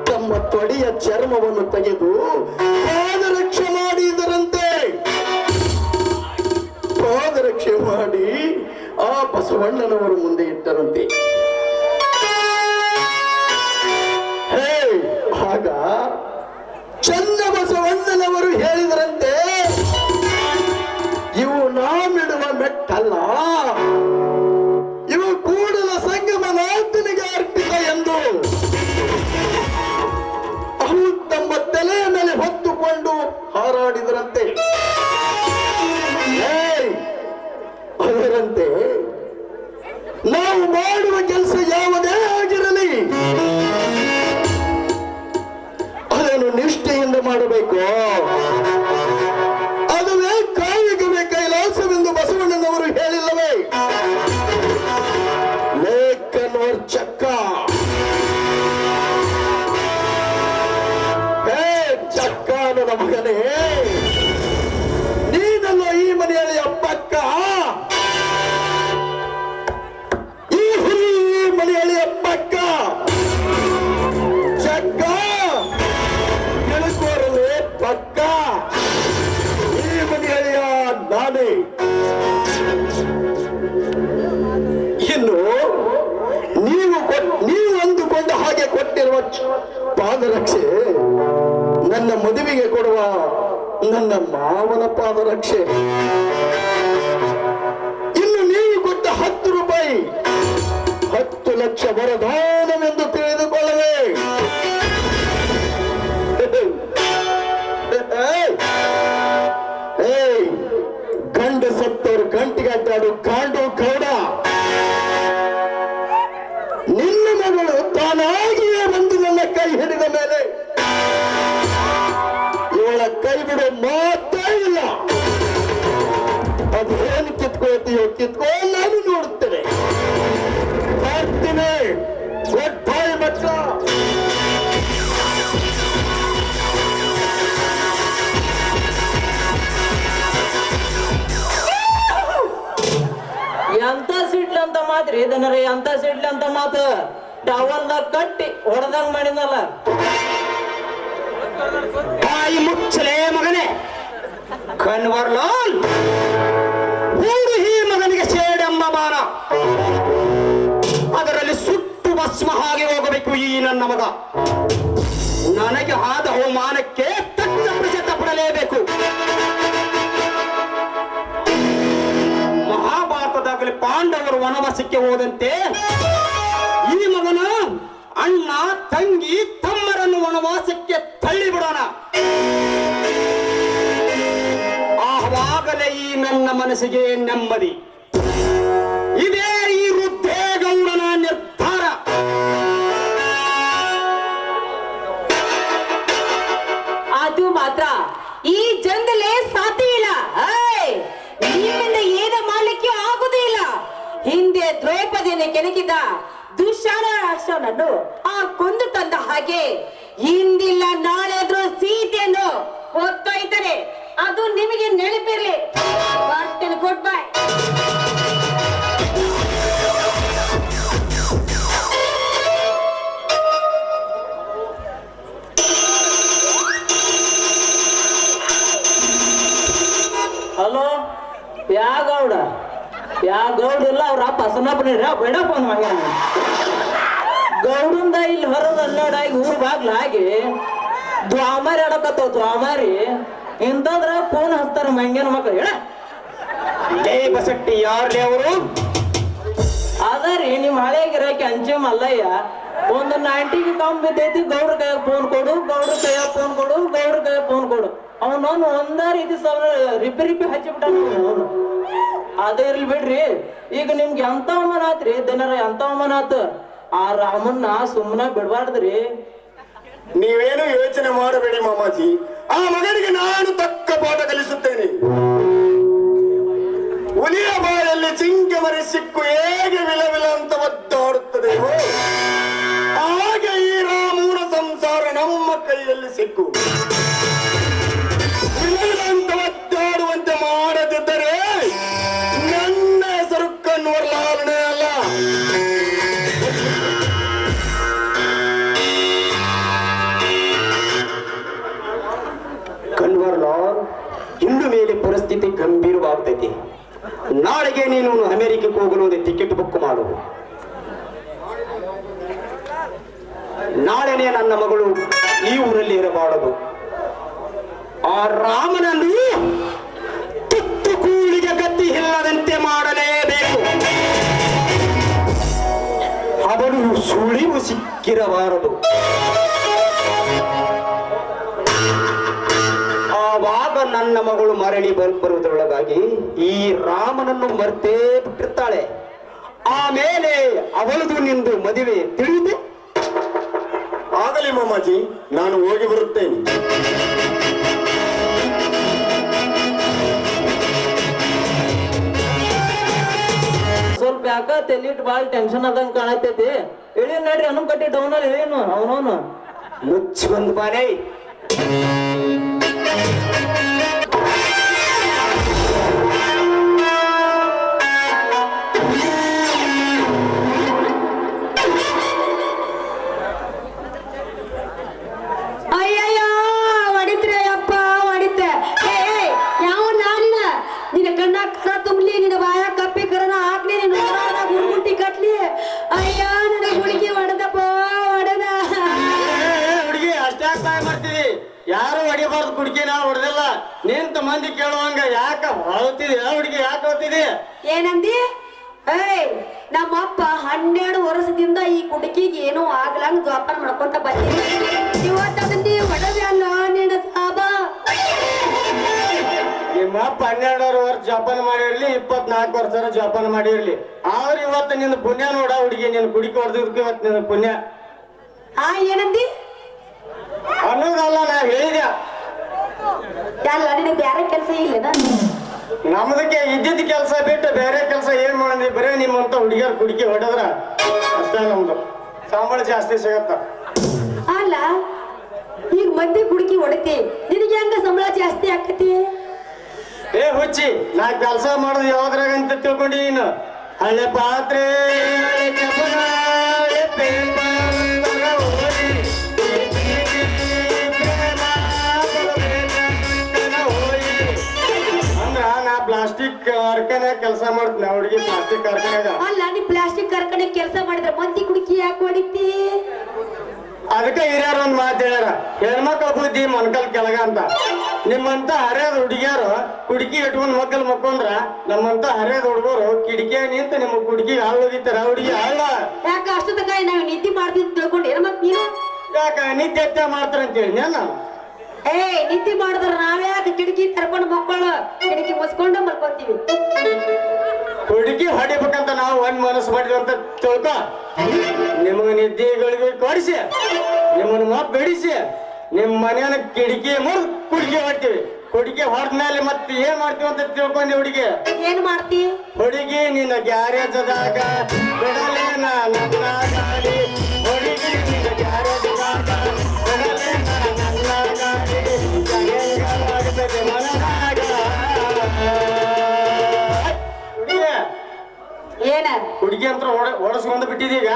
ತಮ್ಮ ತೊಡೆಯ ಚರ್ಮವನ್ನು ತೆಗೆದು ಪಾದರಕ್ಷೆ ಮಾಡಿದರಂತೆ. ಬಸವಣ್ಣನವರು ಮುಂದೆ ಇಟ್ಟರಂತೆ. ಆಗ ಚನ್ನ ಬಸವಣ್ಣನವರು ಹೇಳಿದರಂತೆ, ಇವು ನಾವಿಡುವ ಮೆಟ್ಟಲ್ಲ, ಇವು ಕೂಡಲ ಸಂಗಮನಾಥನಿಗೆ ಅರ್ಪಿತ ಎಂದು ಅವು ತಮ್ಮ ತಲೆಯ ಮೇಲೆ ಹೊತ್ತುಕೊಂಡು ಹಾರಾಡಿದರಂತೆ. ಅದರಂತೆ ನಾವು ಮಾಡುವ ಕೆಲಸ ಯಾವುದೇ ಆಗಿರಲಿ ಅದನ್ನು ನಿಷ್ಠೆಯಿಂದ ಮಾಡಬೇಕು. ಅದುವೇ ಕಾಯಕವೇ ಕೈಲಾಸವೆಂದು ಬಸವಣ್ಣನವರು ಹೇಳಿಲ್ಲವೇ? ಲೇಖನೋರ್ ಚಕ್ಕ ಚಕ್ಕ ನನ್ನ ಮಗನೇ, ನೀನಲ್ಲ ಈ ಮನೆಯಲ್ಲಿ ಅಪ್ಪಕ್ಕ, ಈ ಮನೆಯಲ್ಲಿ ಅಪ್ಪಕ್ಕ. ಚಕ್ಕ ಗೆಳಕೋರಲೇ ಪಕ್ಕ, ಈ ಮನೆಯ ನಾನೇ. ಇನ್ನು ನೀವು ಅಂದುಕೊಂಡ ಹಾಗೆ ಕೊಟ್ಟಿರುವ ಪಾದರಕ್ಷೆ ನನ್ನ ಮದುವೆಗೆ ಕೊಡುವ ನನ್ನ ಮಾವನ ಪಾದರಕ್ಷೆ. ಇನ್ನು ನೀವು ಕೊಟ್ಟ 10 ರೂಪಾಯಿ 10 ಲಕ್ಷ ವರದಾನವೆಂದು ತಿಳಿದುಕೊಳ್ಳವೇ? ಗಂಡ ಸತ್ತವರು ಗಂಟಿಗೆ ಅಡ್ಡಾಡು ಕಾಂಡು ಗೌಡ, ನಿನ್ನ ಮಗಳು ತಾನಾಗಿಯೇ ಬಂದು ನನ್ನ ಕೈ ಹಿಡಿದ ಮೇಲೆ ಇವಳ ಕೈ ಬಿಡೋ ಮಾತೇ ಇಲ್ಲ. ಅದು ಏನು ಕಿತ್ಕೊಳ್ತೀಯೋ ಕಿತ್ಕೋ, ನಾನು ನೋಡುತ್ತೇನೆ. ಬರ್ತೀನಿ. ಗುಡ್ ಬೈ ಮಕ್ಕಳ. ಎಂತ ಸಿಡ್ಲಿ ಅಂತ ಮಾತ್ರಿ ಇದನ್ನ ಎಂತ ಸಿಡ್ಲಿ ಅಂತ ಮಾತು ಟವಲ್ದಾಗ ಕಟ್ಟಿ ಹೊಡೆದಂಗ್ ಮಾಡಿದ್ನಲ್ಲ. ಬಾಯಿ ಮುಚ್ಚಲೇ ಮಗನೇ ಕನ್ವರ್ಲಾಲ್, ಊರು ಈ ಮಗನಿಗೆ ಸೇಡೆಂಬ ಬಾರ, ಅದರಲ್ಲಿ ಸುಟ್ಟು ಭಸ್ಮ ಹಾಗೆ ಹೋಗಬೇಕು ಈ ನನ್ನ ಮಗ. ನನಗೆ ಆದ ಅವಮಾನಕ್ಕೆ ತಕ್ಕ ಪ್ರತಿಫಲ ಪಡಲೇಬೇಕು. ಮಹಾಭಾರತದಾಗಲಿ ಪಾಂಡವರು ವನವಾಸಕ್ಕೆ ಹೋದಂತೆ ಈ ಮಗನ ಅಣ್ಣ ತಂಗಿ ತಮ್ಮರನ್ನು ವನವಾಸಕ್ಕೆ ತಳ್ಳಿಬಿಡೋಣ. ಆವಾಗಲೇ ಈ ನನ್ನ ಮನಸ್ಸಿಗೆ ನೆಮ್ಮದಿ. ಇದೇ ಈ ವೃದ್ಧೇಗೌಡನ ನಿರ್ಧಾರ. ಅದು ಮಾತ್ರ ಈ ಜನದಲ್ಲೇ ಸಾಧ್ಯ ಇಲ್ಲ. ನಿಮ್ಮಿಂದ ಏನು ಮಾಡ್ಲಿಕ್ಕೆ ಆಗುದಿಲ್ಲ. ಹಿಂದೆ ದ್ರೌಪದಿಯನ್ನು ಕೆಣಕಿದ ದುಶ್ಯಾಸನನ್ನು ಆ ಕೊಂದು ತಂದ ಹಾಗೆ ಇಂದಿಲ್ಲ ನಾಳೆ ಆದ್ರೂ ಸೀತೆಯನ್ನು ಹೊತ್ತೊಯ್ತಾರೆ. ಅದು ನಿಮಗೆ ನೆನಪಿರ್ಲಿ. ಬರ್ತೇನೆ. Good bye. ಹಲೋ, ಯಾ ಗೌಡ? ಯಾ ಗೌಡ ಇಲ್ಲ, ಅವ್ರ ಅಪ್ಪ ಸನ್ನಪ್ಪನ ಬೇಡಪ್ಪ ಮಗ. ಗೌಡಂದ ಇಲ್ಲಿ ಹೊರದ ಹನ್ನೆರಡಾಗಿ ಊರ್ ಬಾಗ್ಲಾಗಿ ದ್ವಾಮಾರಿ ಆಡಕತ್ತವ. ದ್ವಾಮಾರಿ ಇಂತಂದ್ರ ಫೋನ್ ಹಚ್ತಾರ ಮಂಗ್ಯನ ಮಕ್ಳು. ಹೇಳ ಲೇ ಬಸಟ್ಟಿ, ಯಾರ್ಲೇ ಅವರು? ಅದರಿ ನಿಮ್ ಹಳೆ ಗಿರಾಕಿ ಅಂಚೆ ಮಲ್ಲಯ್ಯ. ಒಂದು 90ಗೆ ಕಮ್ಮಿ ಬಿದ್ದೈತಿ. ಗೌಡ್ರ ಕೈಯಾಗ ಫೋನ್ ಕೊಡು, ಗೌಡ್ರ ಕೈಯಾಗ ಫೋನ್ ಕೊಡು, ಗೌಡ್ರ ಕೈಯಾಗ ಫೋನ್ ಕೊಡು. ಅವನವನು ಒಂದ ರೀತಿ ರಿಪಿ ಹಚ್ಚಿಬಿಟ್ಟ ಅವನು. ಅದೇ ಇರ್ಲಿ ಬಿಡ್ರಿ. ಈಗ ನಿಮ್ಗೆ ಎಂತ ಅವಮಾನ ಆತ್ರಿ ದಿನರ, ಎಂತ ಅವಮಾನ ಆತ. ಆ ರಾಮನ್ನ ಸುಮ್ಮನ ಬಿಡ್ಬಾರ್ದ್ರಿ. ನೀವೇನು ಯೋಚನೆ ಮಾಡಬೇಡಿ ಮಾಮಾಜಿ, ಆ ಮಗನಿಗೆ ನಾನು ತಕ್ಕ ಪಾಠ ಕಲಿಸುತ್ತೇನೆ. ಹುಲಿಯ ಬಾಯಲ್ಲಿ ಜಿಂಕೆ ಮರಿ ಸಿಕ್ಕು ಹೇಗೆ ವಿಲವಿಲ ಅಂತ ಒದ್ದಾಡುತ್ತದೆಯೋ ಹಾಗೆ ಈ ರಾಮನ ಸಂಸಾರ ನಮ್ಮ ಕೈಯಲ್ಲಿ ಸಿಕ್ಕು ವಿಲವಿಲ ಅಂತ ಒದ್ದಾಡುವಂತೆ ಮಾಡದಿದ್ದರೆ ನನ್ನ ಹೆಸರು ಕನ್ವರ್ಲಾಲನೇ ಅಲ್ಲ. ಕನ್ವರ್ಲಾಲ್, ಇನ್ನು ಮೇಲೆ ಪರಿಸ್ಥಿತಿ ಗಂಭೀರವಾಗ್ತೈತಿ. ನಾಳೆಗೆ ನೀನು ಅಮೆರಿಕಕ್ಕೆ ಹೋಗಲು ಒಂದು ಟಿಕೆಟ್ ಬುಕ್ ಮಾಡು. ನಾಳೆನೇ ನನ್ನ ಮಗಳು ಈ ಊರಲ್ಲಿ ಇರಬಾರದು. ಆ ರಾಮನನ್ನು ತುತ್ತು ಕೂಳಿಗೆ ಗತಿ ಇಲ್ಲದಂತೆ ಮಾಡಲೇಬೇಕು. ಅವನು ಸುಳಿವು ಸಿಕ್ಕಿರಬಾರದು. ಆವಾಗ ನನ್ನ ಮಗಳು ಮರಳಿ ಬರುವುದರೊಳಗಾಗಿ ಈ ರಾಮನನ್ನು ಮರ್ತೇ ಬಿಟ್ಟಿರ್ತಾಳೆ. ಆಮೇಲೆ ಅವಳದು ನಿಂದು ಮದುವೆ ತಿಳಿದೆ. ಆಗಲಿ ಮಾಮಾಜಿ, ನಾನು ಹೋಗಿ ಬರುತ್ತೇನೆ. ಸ್ವಲ್ಪ ಯಾಕ ತೆಲಿಟ್ ಬಾಳ್ ಟೆನ್ಷನ್ ಆದಂಗ ಕಾಣತೈತಿ. ಇಳಿ ನಡ್ರಿ ಅನ್ನ ಕಟ್ಟಿ ಡೌನ್ ಅಲ್ಲಿ ಇಳೀನು ಅವನವನು ಮುಚ್ಚಿ ಬಂದು ಬಾನೆ. ಅಯ್ಯಯ್ಯೋ ಹೊಡಿತ್ರೆ ಅಪ್ಪ ಹೊಡಿತೆ. ಯಾವ ನಾನಿನ ನಿನ್ನ ಕಣ್ಣ ಕರ ತುಂಬಲಿ, ನಿನ್ನ ಬಾಯ ಕಪ್ಪಿ ಕರನ ಹಾಕ್ಲಿ, ನಿನ್ನ ಗುರುಗುಂಟಿ ಕಟ್ಲಿ. ಅಯ್ಯ ನನ್ನ ಹುಡುಗಿ ಹೊಡೆದಪ್ಪ ಹೊಡೆದ. ಹುಡುಗಿ ಅಷ್ಟಾಗ ಸಹಾಯ ಮಾಡ್ತೀವಿ. ಯಾರು ಹೊಡಿಬಾರ್ದು, ಕುಡ್ಕಿ ನಾವು ಹೊಡೆದಿಲ್ಲ. ನಿಂತ ಮಂದಿ ಕೇಳುವಂಗ ಯಾಕ ಹೊಳ್ತಿದಿ? ಹುಡುಗಿ ಯಾಕೆ ಹೊಳ್ತಿದಿ? ಏನಂದಿ? ನಮ್ಮಪ್ಪ 12 ವರ್ಷದಿಂದ ಈ ಕುಡುಕಿಗೆ ಏನೂ ಆಗ್ಲಂಗ ಜೋಪಾನ ಮಾಡ್ಕೊಂತ ಬಂದಿನಿ. ಇವತ್ತದನ್ನ ಹೊಡೆದೆ ಅಲ್ಲ ನಿನ್ನ ಸಾಬ. ನಿಮ್ಮ ಅಪ್ಪ 12 ವರ್ಷ ಜೋಪಾನ ಮಾಡಿರ್ಲಿ, 24 ವರ್ಷ ಜೋಪಾನ ಮಾಡಿರ್ಲಿ, ಆದ್ರೆ ಇವತ್ತು ನಿನ್ನ ಪುಣ್ಯ ನೋಡ ಹುಡುಗಿ. ನಿನ್ನ ಕುಡಿಕೆ ಹೊಡೆದಿದ್ದಕ್ಕೆ ಇವತ್ತು ನಿನ್ನ ಪುಣ್ಯ. ಏನಂದಿ? ಅನ್ನೋದಲ್ಲ ನಾ ಹೇಳಿದೆ. ಎಲ್ಲ ನಿನಗೆ ಬೇರೆ ಕೆಲಸ ಇಲ್ಲದ? ನಮ್ದಕ್ಕೆ ಇದ್ದಿದ್ದ ಕೆಲಸ ಬಿಟ್ಟು ಬೇರೆ ಕೆಲಸ ಏನ್ ಮಾಡಿದ್ವಿ? ಬರೇ ನಿಮ್ಮಂತ ಹುಡುಗಿಯರ್ ಕುಡಿಕೆ ಹೊಡೆದ್ರ ಅಷ್ಟೇ ನಮ್ದು ಸಂಬಳ ಜಾಸ್ತಿ ಸಿಗತ್ತ. ಅಲ್ಲ, ಈಗ ಮಂದಿ ಕುಡುಕಿ ಹೊಡಿತಿ, ನಿನಗೆ ಹೆಂಗ ಸಂಬಳ ಜಾಸ್ತಿ ಆಕತಿ? ಏ ಹುಚ್ಚಿ, ನಾ ಕೆಲಸ ಮಾಡುದು ಯಾವ್ದ್ರಾಗ ಅಂತ ತಿಳ್ಕೊಂಡಿ ನೀನು? ಹಳೆ ಪಾತ್ರೆ ಅಂದ್ರ ನಾ ಪ್ಲಾಸ್ಟಿಕ್ ಕಾರ್ಖಾನೆ ಕೆಲಸ ಮಾಡ್ತೀನಿ. ಹುಡುಗಿ ಪ್ಲಾಸ್ಟಿಕ್ ಕಾರ್ಖಾನೆಗ. ಅಲ್ಲ, ನೀ ಪ್ಲಾಸ್ಟಿಕ್ ಕಾರ್ಖಾನೆ ಕೆಲಸ ಮಾಡಿದ್ರೆ ಮಂದಿ ಕುಡುಕಿ ಯಾಕೆ ಹೊಡಿತಿ? ಅದಕ್ಕೆ ಹಿರಿಯರು ಒಂದ್ ಮಾತು ಹೇಳ್ಯಾರ, ಹೆಣ್ಮಕ್ಳ ಬುದ್ಧಿ ಮೊಣಕಲ್ ಕೆಳಗ ಅಂತ. ನಿಮ್ಮಂತ ಹರಿಯದ ಹುಡುಗಿಯರು ಕುಡುಕಿ ಇಟ್ಕೊಂಡ್ ಮಕ್ಕಳು ಮಕ್ಕೊಂಡ್ರ ನಮ್ಮಂತ ಹರಿಯದ ಹುಡುಗರು ಕಿಡಿಕೆ ನಿಂತ ನಿಮ್ಮ ಕುಡುಕಿ ಹಾಳು ಹೋಗಿತ್ತಾರ. ಹುಡುಗಿ ಹಾಳ ಯಾಕ ಅಷ್ಟು ತಕ ನಾವು ನಿದ್ದೆ ಮಾಡ್ತಿದ್ ತಿಳ್ಕೊಂಡು ಏನ ಮತ್ ನೀನು? ಯಾಕ ನಿತ್ಯ ಮಾಡ್ತಾರ ಅಂತೇಳಿ ನಾನು. ನಿದ್ದೆ ಮಾಡಿದ್ರ ನಾವ್ಯಾಕೆ ಕಿಟಕಿ ತರ್ಕೊಂಡು ಮಕ್ಕಳು ಕಿಟಕಿ ಮುಸ್ಕೊಂಡು ಮಲ್ಕೊಂತೀವಿ? ಹುಡುಗಿ ಹೊಡಿಬೇಕಂತ ನಾವು ಒಂದ್ ಮನಸ್ಸು ಮಾಡಿದ್ವಿ ಅಂತ ತಿಳ್ಕೊ. ನಿಮಗ ನಿದ್ದೆಗಳಿಗೆ ಕೊಡಿಸಿ, ನಿಮ್ಮನ್ನ ಮತ್ ಬಿಡಿಸಿ, ನಿಮ್ ಮನೆಯನ್ನ ಕಿಟಕಿ ಮುರಿದು ಕುಡಿಕೆ ಹೊಡ್ತೀವಿ. ಕುಡಿಕೆ ಹೊಡೆದ್ಮೇಲೆ ಮತ್ತೆ ಏನ್ ಮಾಡ್ತೀವಿ ಅಂತ ತಿಳ್ಕೊಂಡಿ ಹುಡುಗಿ. ಏನ್ ಮಾಡ್ತಿ? ಹುಡುಗಿ ನಿನ್ನ ಗ್ಯಾರೇಜದಾಗ ಬಿಡಲೇ ನನ್ನ ಗಾಡಿ. ಹುಡುಗಿ ನಿನ್ನ ಗ್ಯಾರೇಜದಾಗ ಬಿಡಲೇ ನನ್ನ ಗಾಡಿ. ಆಗ್ತದೆ ಮನದಾಗ. ಏನ ಹುಡುಗಿ ಅಂತ ಓಡಿಸ್ಕೊಂಡು ಬಿಟ್ಟಿದೀಗ.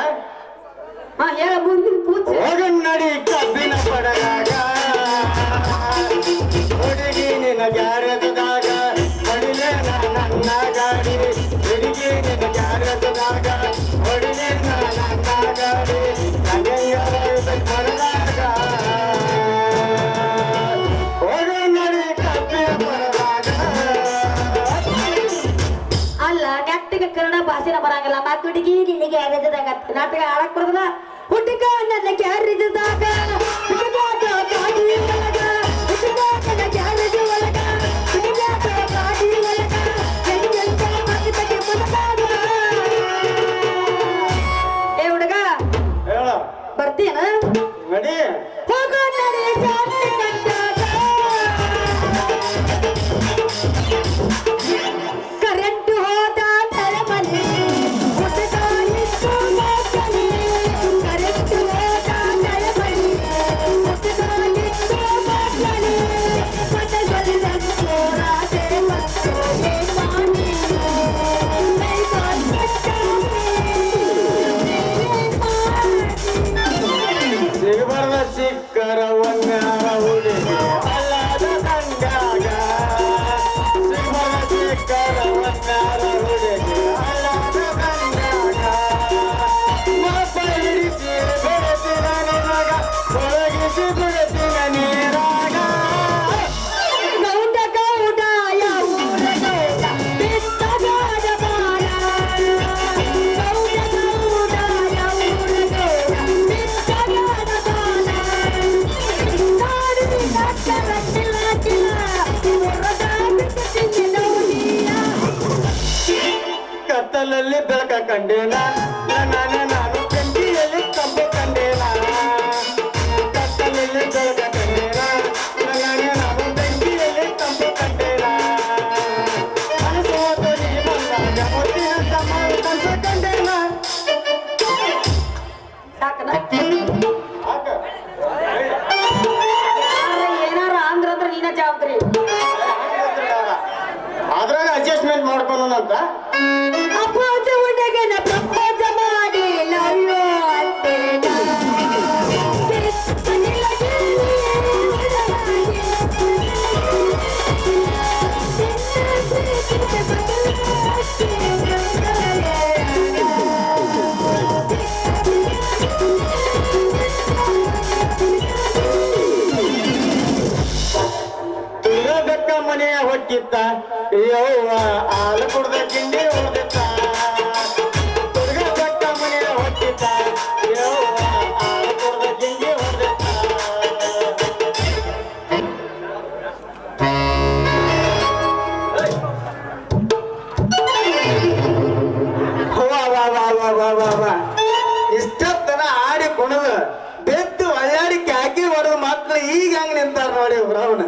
ಹೇಳ ಮುಂದಿನ ಪೂಜೆ. ಹೋಗನ್ನಡಿ ಕಬ್ಬಿನ ಪಡದಾಗ ಹುಡುಗಿ ನಿನ್ನ ಗ್ಯಾರೇಜದಾಗ ಹೊಡಿಲೆ ನನ್ನ ಗಾಡಿ. ಹುಡುಗಿ ನಿನ್ನ ಗ್ಯಾರೇಜದಾಗ ಹೊಡಿಲೆ ನನ್ನ ಗಾಡಿ. ಮನದಾಗ ಹೋಗನ್ನಡಿ ಕಬ್ಬಿನ ಪಡದಾಗ. ಅಲ್ಲ, ನೆಟ್ಟಿಗೆ ಕನ್ನಡ ಭಾಷೆನ ಬರಂಗಿಲ್ಲ. ಮತ್ತ ಹುಡುಗಿ ನಿನಗೆ ಗ್ಯಾರೇಜದಾಗ ನಾಟಕ ಆಡಕ್ ಬರೋದಿಲ್ಲ. ಹುಡುಗ ನನ್ನ ಗ್ಯಾರೇಜದಾಗ ಏ ಹುಡುಗ ಹೇಳ ಬರ್ತೀನ? ನಡಿ. ಹೋಗೋ ನಡಿ ಕರೆಂಟ್ ಹೋದ ತಲೆಮನೆ ಕರೆಂಟ್ ಹೋದ ತಲೆಮನೆ ಕಂಡೇನ ನಾನೇ ನಾನು ಬೆಂಕಿಯಲ್ಲಿ ಕಂಬ ಕಂಡೇನ ಕತ್ತಲಲ್ಲಿ ಬೆಳಕ ಕಂಡೇನ ನಾನೇ ನಾನು ಬೆಂಕಿಯಲ್ಲಿ ಕಂಬ ಕಂಡೇನ ಮನಸ್ಸು ಹೋತು ನೀ ಬಂದಾಗ ಮುತ್ತಿನ ಕನಸ ಕಂಡೇನ. ಸಾಕನ ಏನಾರ ಅಂದ್ರ ನೀನ ಜವಾಬ್ದಾರಿ. ಅದ್ರಾಗ ಅಡ್ಜಸ್ಟ್ಮೆಂಟ್ ಮಾಡ್ಕೊಳ್ಳೋಣಂತ ಅಪ್ಪಾಜ ಹುಡುಗನ ಪ್ರಪೋಜ ಮಾಡಿ ಲವ್ಯೋ ಅಂತೇನ. ತುಳಿಯಬೇಕ ಮನೆಯ ಹೊಕ್ಕಿತ್ತ ಯವ್ವ ಹಾಲು ಕುಡ್ದ ಕಿಂಡಿ ಹೊಡೆದಿತ್ತ ತುಳಿಯಬೇಕ ಮನೆಯ ಹೊಕ್ಕಿತ್ತ ಯವ್ವ ಹಾಲು ಕುಡ್ದ ಕಿಂಡಿ ಹೊಡೆದಿತ್ತ. ಇಷ್ಟೊತ್ತನ ಆಡಿ ಕುಣದು ಬೆದ್ದು ಒಳ್ಳಾಡಿ ಕ್ಯಾಕಿ ಹೊಡೆದು ಮಕ್ಕಳು ಈಗ ಹಂಗ ನಿಂತಾರ ನೋಡಿ ಬ್ರವಣ.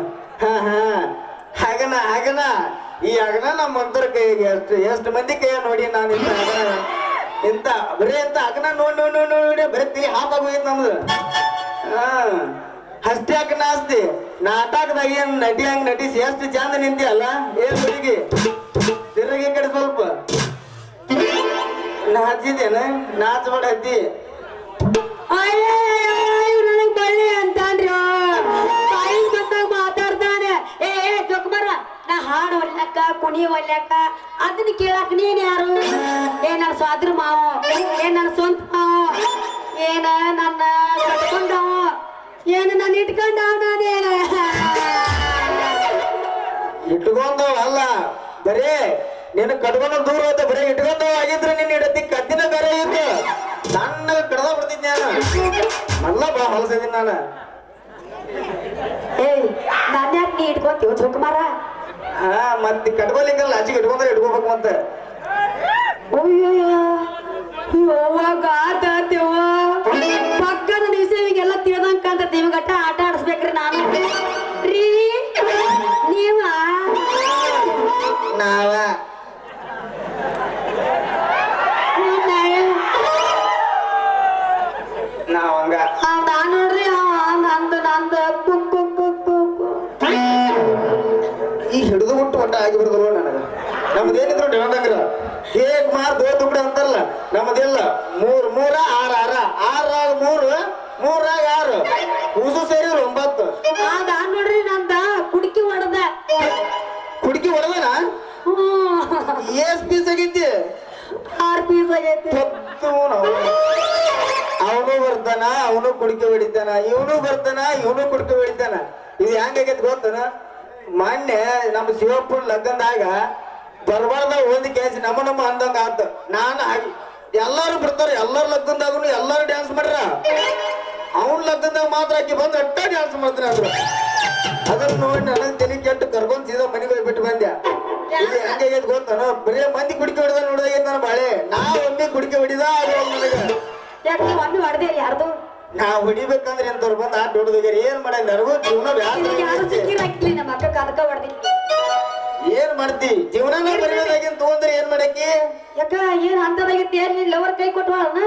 ಹಗನ ಈ ಹಗನ ನಮ್ಮ ಮಂತ್ರ ಕೈಗೆ ಎಷ್ಟು ಮಂದಿ ಕೈಯ ನೋಡಿ ನಾನು ಇಂತ ಬರೀ ಇಂತ ಹಗನ ನೋಡಿ ಬರೀ ತಿಳಿ ಹಾಪಾಗೋಗಿದ್ ನಮ್ದು. ಅಷ್ಟೇ ಹಗನ ಆಸ್ತಿ ನಾಟಕದಾಗ ಏನ್ ನಟಿ ಹಂಗ ನಟಿಸಿ ಎಷ್ಟು ಚಂದ ನಿಂತಿಯಲ್ಲ ಏನ್ ಹುಡುಗಿ ತಿರುಗಿ ಕಡೆ ಸ್ವಲ್ಪ ನಾಚಿದೇನ ನಾಚಬೇಡ ಹತ್ತಿ. ನನಗ್ ಬಳ್ಳಿ ಅಂತಾನ್ರಿ ತಾಯಿ ಬಂದಾಗ ಮಾತಾಡ್ತಾನೆ. ಏ ಜೊಕ್ಮರ ನಾ ಹಾಡು ಒಲ್ಯಾಕ ಕುಣಿ ಒಲ್ಯಾಕ ಅದನ್ನ ಕೇಳಾಕ ನೀನ್ ಯಾರು? ಏ ನನ್ನ ಸ್ವಾದ್ರ ಮಾವ, ಏನ್ ನನ್ನ ಸ್ವಂತ ಮಾವ, ಏನ ನನ್ನ ಕಟ್ಕೊಂಡವ, ಏನ ನನ್ನ ಇಟ್ಕೊಂಡವ, ನಾನೇನ ಇಟ್ಕೊಂಡವ ಅಲ್ಲ ಬರೇ ನೀನು ಕಟ್ಕೊಂಡ ದೂರ ಹೋದ ಬರೀ ಇಟ್ಕೊಂಡವ ಆಗಿದ್ರೆ ನಿನ್ನ ಇಡತಿ ಕದ್ದಿನ ಬೇರೆ ಇತ್ತು. ಸಣ್ಣ ಕಡ್ದ ಬಿಡ್ತಿದ್ದೆ ನಾನು ಮೊದ್ಲ ಬಾ ಹೊಲಸಿದ್ದೀನಿ ನಾನು. ಏಯ್ ನನ್ನ ಯಾಕೆ ನೀ ಇಟ್ಕೊಂತೀವ ಜೊಕ್ಮಾರ? ಮತ್ತೆ ಕಟ್ಕೊಲಿಕ್ಕಲ್ಲ ಆಚೆಗೆ ಇಟ್ಕೊಂಡ್ರೆ ಇಟ್ಕೋಬೇಕು ಮತ್ತೆ. ಪಕ್ಕದ ನಿಮಿಷವಿಗೆಲ್ಲ ತಿಳಿದಂಗ ಕಾಂತ ನಿಮ್ಗಟ್ಟ ಆಟ ಆಡಿಸ್ಬೇಕ್ರಿ ನಾನು ರೀ. ನೀವ ನಾವ ನಾವಂಗ ನಾನ್ ನೋಡ್ರಿ ನಂದು ಈ ಹಿಡಿದು ಬಿಟ್ಟು ಒಟ್ಟ ಆಗಿ ಬಿಡುದಲ್ವ ನನಗ. ನಮ್ದೇನಿದ್ರು ಡಿಮಾಂಡ್ ಹೇಗ್ ಮಾರ್ ದೋತು ಬಿಡ ಅಂತಾರಲ್ಲ ನಮ್ಮದಿಲ್ಲ. ಮೂರ ಆರಾಗ ಮೂರಾಗ 6 ಕೂಸು ಸೇರಿ 9. ನಾನ್ ನೋಡ್ರಿ ನಂದ ಕುಡ್ಕಿ ಹೊಡೆದ. ಕುಡ್ಕಿ ಹೊಡೆದನ ಎಸ್ ಪೀಸ್ ಆಗೈತಿ? 6 ಪೀಸ್ ಆಗೈತಿ. ಅವನು ಬರ್ತಾನ ಅವನು ಕುಡಿಕೆ ಹೊಡಿತಾನ, ಇವನು ಬರ್ತಾನ ಇವನು ಕುಡಿಕೆ ಹೊಡಿತಾನ. ಇದು ಹೆಂಗಾಗೈತಿ ಗೊತ್ತನ? ಮೊನ್ನೆ ನಮ್ಮ ಶಿವಪ್ಪನ ಲಗ್ನದಾಗ ಬರ್ಬಾರ್ದ ಒಂದ್ ಕೇಸಿ ನಮ್ಮ ಅಂದಂಗ ಆತ. ನಾನು ಎಲ್ಲಾರು ಬರ್ತಾರ, ಎಲ್ಲಾರ ಲಗ್ನದಾಗೂ ಎಲ್ಲಾರು ಡ್ಯಾನ್ಸ್ ಮಾಡ್ರ, ಅವನ್ ಲಗ್ನದಾಗ ಮಾತ್ರ ಆಕಿ ಬಂದು ಅಟ್ಟ ಡ್ಯಾನ್ಸ್ ಮಾಡ್ತಾರ ಅಂದ್ರು. ಅದನ್ನ ನೋಡಿ ನನಗ್ ತಲೆ ಕೆಟ್ಟು ಕರ್ಕೊಂಡ್ ಸೀದಾ ಮನೆಗೆ ಹೋಗ್ಬಿಟ್ಟು ಬಂದ್ಯಾ. ಇದು ಹೆಂಗಾಗೈತಿ ಗೊತ್ತಾನ? ಬರೀ ಮಂದಿ ಕುಡಿಕೆ ಹೊಡೆದ ನೋಡೋದಾಗೈತಿ ನನ್ನ ಬಾಳೆ. ನಾ ಒಮ್ಮೆ ಕುಡಿಕೆ ಹೊಡಿದ ನನಗ ಯಾಕೆ ನೀವು ಒಮ್ಮೆ ಹೊಡೆದೇರಿ ಯಾರ್ದು? ನಾ ಹೊಡಿಬೇಕಂದ್ರೆ ಎಂತವ್ರು ಬಂದ್ ಆಟ ಹೊಡೆದೋಗ್ಯಾರ. ಏನ್ ಮಾಡ ನನಗೂ ಜೀವನ ಯಾರು ಸಿಕ್ಕಿರಾಕಿಲ್ಲ ನಮ್ಮ ಅಕ್ಕ ಅದಕ್ಕ ಹೊಡೆದಿ. ಏನ್ ಮಾಡ್ತಿ? ಜೀವನನ ಬರೆಯೋದಾಗಿನ್ ತಗೊಂಡ್ರೆ ಏನ್ ಮಾಡಕ್ಕಿ? ಯಾಕ ಏನ್ ಅಂತದಾಗೈತಿ? ಏನ್ ನಿನ್ ಲವರ್ ಕೈ ಕೊಟ್ಟವಾಳನ?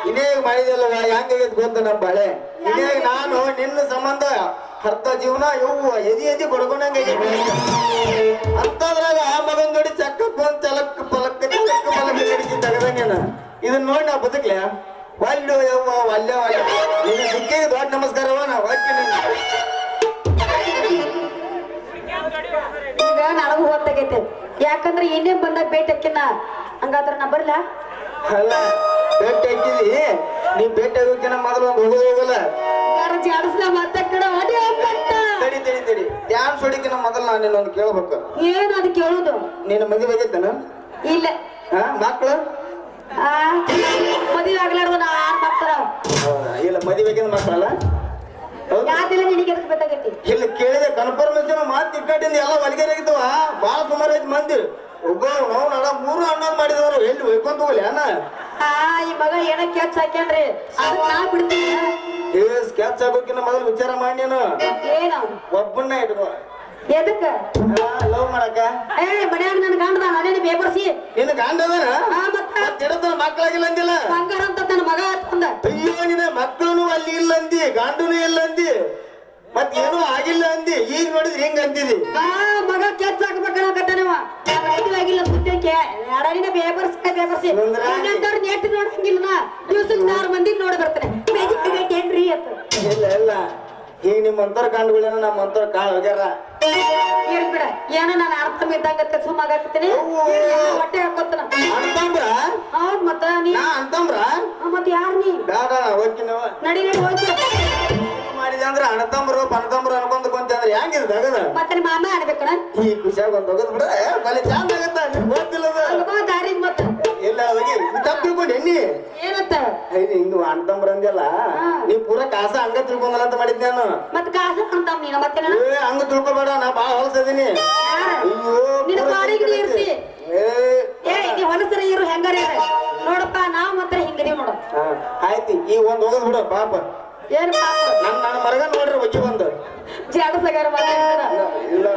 ಇನ್ನೇಗ ಮಾಡಿದಲ್ವ ಹೆಂಗಾಗೈತಿ ಗೊತ್ತ ನಮ್ಮ ಬಾಳೆ. ಇನ್ನೇಗ ನಾನು ನಿನ್ನ ಸಂಬಂಧ ಅರ್ಧ ಜೀವನ ಇವು ಎದಿ ಕೊಡ್ಕೊಂಡಂಗ ಅಂತದ್ರಾಗ ಆ ಮಗನ್ ನೋಡಿ ಚಕ್ಕಕ್ ಬಂದ್ ಚಲಕ್ ಪಲಕ್ ನಡಿಸಿ ತಗದಂಗೇನ. ಇದನ್ನ ನೋಡಿ ನಾ ಬದುಕ್ಲ ಒಲ್ಲು ಯವ್ವ ಒಲ್ಲೆ ನಿನ್ನ ಸಿಕ್ಕಿಗೆ ದೊಡ್ಡ ನಮಸ್ಕಾರವ. ನಾ ಹೋಗ್ತೀನಿ. ಈಗ ನನಗೂ ಹೊತ್ತಾಗೈತೆ. ಯಾಕಂದ್ರೆ ಏನೇ ಬಂದಾಗ ಭೇಟಿ ಹಾಕಿನ ಹಂಗಾದ್ರ ನಾ ಬರ್ಲಾ? ಅಲ್ಲ ಭೇಟಿ ಹಾಕಿದಿ ನೀ ಭೇಟಿ ಆಗೋಕಿನ ಮೊದಲು ಒಂದು ಹೋಗಲ್ಲ ಜಾಡಿಸ್ಲ ಮತ್ತೆ ಕಡೆ ಹೊಡಿ ಹೋಗ್ಬಟ್ಟ. ತಡಿ ಡ್ಯಾನ್ಸ್ ಹೊಡಿಕಿನ ಮೊದಲು ನಾನು ನಿನ್ನೊಂದು ಕೇಳ್ಬೇಕು. ಏನ್ ಅದು ಕೇಳುದು? ನಿನ್ನ ಮದುವೆ ಆಗೈತನ? ಇಲ್ಲ. ಮಕ್ಕಳು ಮದುವೆ ಆಗ್ಲಾರ್ದು ನಾ ಯಾರು ಮಾಡ್ತಾರ? ಇಲ್ಲ ಮದುವೆಗಿಂದ ಮಕ್ಕಳಲ್ಲ ಯಾವ್ದಿಲ್ಲ ನಿನಗೆ ಎದಕ್ ಬೇಕಾಗೈತಿ? ಇಲ್ಲಿ ಕೇಳಿದೆ ಕನ್ಫರ್ಮೇಶನ್ ಮಾತು ಇಕ್ಕಟ್ಟಿಂದ ಎಲ್ಲ ಹೊಲಿಗೆರೆ ಆಗಿದ್ದವ. ಬಾಳ ಸುಮಾರು ಐತಿ ಮಂದಿ ಒಬ್ಬ ನಾವು ನಡ 3 ಅಣ್ಣನ್ ಮಾಡಿದವರು ಎಲ್ಲಿ ಒಯ್ಕೊಂತ ಹೋಗ್ಲಿ ಅಣ್ಣ ಈ ಮಗ ಏನ ಕೆಚ್ ಹಾಕ್ಯಾನ್ರಿ ಅದಕ್ಕೆ ನಾ ಬಿಡ್ತೀನಿ ಏ ಸ್ಕೆಚ್ ಆಗೋಕಿನ ಮೊದಲು ವಿಚಾರ ಮಾಡಿ ನೀನು ಏನ ಒಬ್ಬನ್ನ ಇಟ್ಕೋ ಎದಕ್ಕ ಲವ್ ಮಾಡಕ ಮನ್ಯಾಗ ನನ್ ಗಂಡದ ಅದೇನು ಬೇಬರ್ಸಿ ನಿನ್ನ ಗಂಡ ಅದಾನ ಮತ್ತ ಮಕ್ಕಳಾಗಿಲ್ಲ ಅಂದಿಲ್ಲ ಬಂಗಾರ ಅಂತ ನನ್ನ ಮಗ ಹತ್ತಂದ ಅಯ್ಯೋ ನಿನ್ನ ಮಕ್ಕಳು ಅಲ್ಲಿ ಇಲ್ಲ ಅಂದಿ ಗಂಡನು ಇಲ್ಲ ಅಂದಿ ಮತ್ತೇನು ಆಗಿಲ್ಲ ಅಂದಿ ಈಗ ನೋಡಿದ್ರೆ ಹೆಂಗ್ ಅಂತಿದಿ ಮಗ ಕೆಚ್ ಹಾಕ್ಬೇಕನ್ನಕತ್ತಾನವ ಆಗಿಲ್ಲ ಸುದ್ದಕ್ಕೆ ಯಾರಿನ ಬೇಬರ್ಸಿ ನೆಟ್ ನೋಡಂಗಿಲ್ಲ ದಿವ್ಸಕ್ಕೆ 4 ಮಂದಿಗೆ ನೋಡಿ ಬರ್ತಾನೆ ಏನ್ರಿ ಅಂತ ಇಲ್ಲ ಇಲ್ಲ ಈಗ ನಿಮ್ಮಂತರ ಕಾಂಡುಗಳೇನ ನಮ್ಮಂತರ ಕಾಳು ಹೋಗ್ಯಾರ ಏನ್ ಬಿಡ ಏನೋ ನಾನು ಅರ್ಥ ಇದ್ದಂಗತ್ತೆ ಸುಮ್ಮಾಗತ್ತೀನಿ ಹೊಟ್ಟೆ ಹಾಕೋತನ ಅಂತಂಬ್ರ ಹೌದ್ ಮತ್ತ ನೀ ಅಂತಂಬ್ರ ಮತ್ ಯಾರ್ ನೀ ಬೇಡ ಹೋಗ್ತೀನವ ನಡಿ ಹೋಗಿ ಮಾಡಿದೆ ಅಂದ್ರೆ ಅಣತಂಬ್ರು ಪಣತಂಬ್ರು ಅನ್ಕೊಂಡ್ ಕುಂತಂದ್ರೆ ಹೆಂಗಿದೆ ತಗದ ಮತ್ತೆ ನಿಮ್ಮ ಮಾಮ ಅನ್ಬೇಕಣ ಈ ಖುಷಿಯಾಗ ಒಂದ್ ಹೋಗದ್ ಬಿಡ ಬಲೆ ಚಂದ ಆಗತ್ತ ನಿಮ್ಗೆ ಗೊತ್ತಿಲ್ಲದ ದಾರಿ ಮತ್ತ ಇಲ್ಲ ಹೋಗಿ ತಪ್ಪು ತಿಳ್ಕೊಂಡು ಎಣ್ಣಿ ಏನಂತ ಹಿಂಗ ಅಣತಂಬ್ರ ಅಂದ್ಯಲ್ಲ ನೀ ಪೂರಾ ಕಾಸ ಹಂಗ ತಿಳ್ಕೊಂಡಲ್ಲ ಅಂತ ಮಾಡಿದ್ದೆ ನಾನು ಮತ್ ಕಾಸ ಅಂತವ್ ನೀನ ಮತ್ತೆ ಹಂಗ ತಿಳ್ಕೊಬೇಡ ನಾ ಬಾಳ ಹೊಲಸದೀನಿ ಅಯ್ಯೋ ನಿನ್ನ ಬಾಡಿಗೆ ನೀ ಇರ್ತಿ ನೀ ಹೊಲಸರ ಇರು ಹೆಂಗಾರ ನೋಡಪ್ಪ ನಾವ್ ಮಾತ್ರ ಹಿಂಗದೀವ್ ನೋಡ ಆಯ್ತು ಈ ಒಂದ್ ಹೋಗದ್ ಬಿಡ ಪಾಪ ಏನ್ ನನ್ನ ಮರಗ ನೋಡ್ರಿ ಒಜ್ಜಿ ಬಂದು ಜಾಡಸಗಾರ ಮಾತಾಡ್ತಾರ ಇಲ್ಲ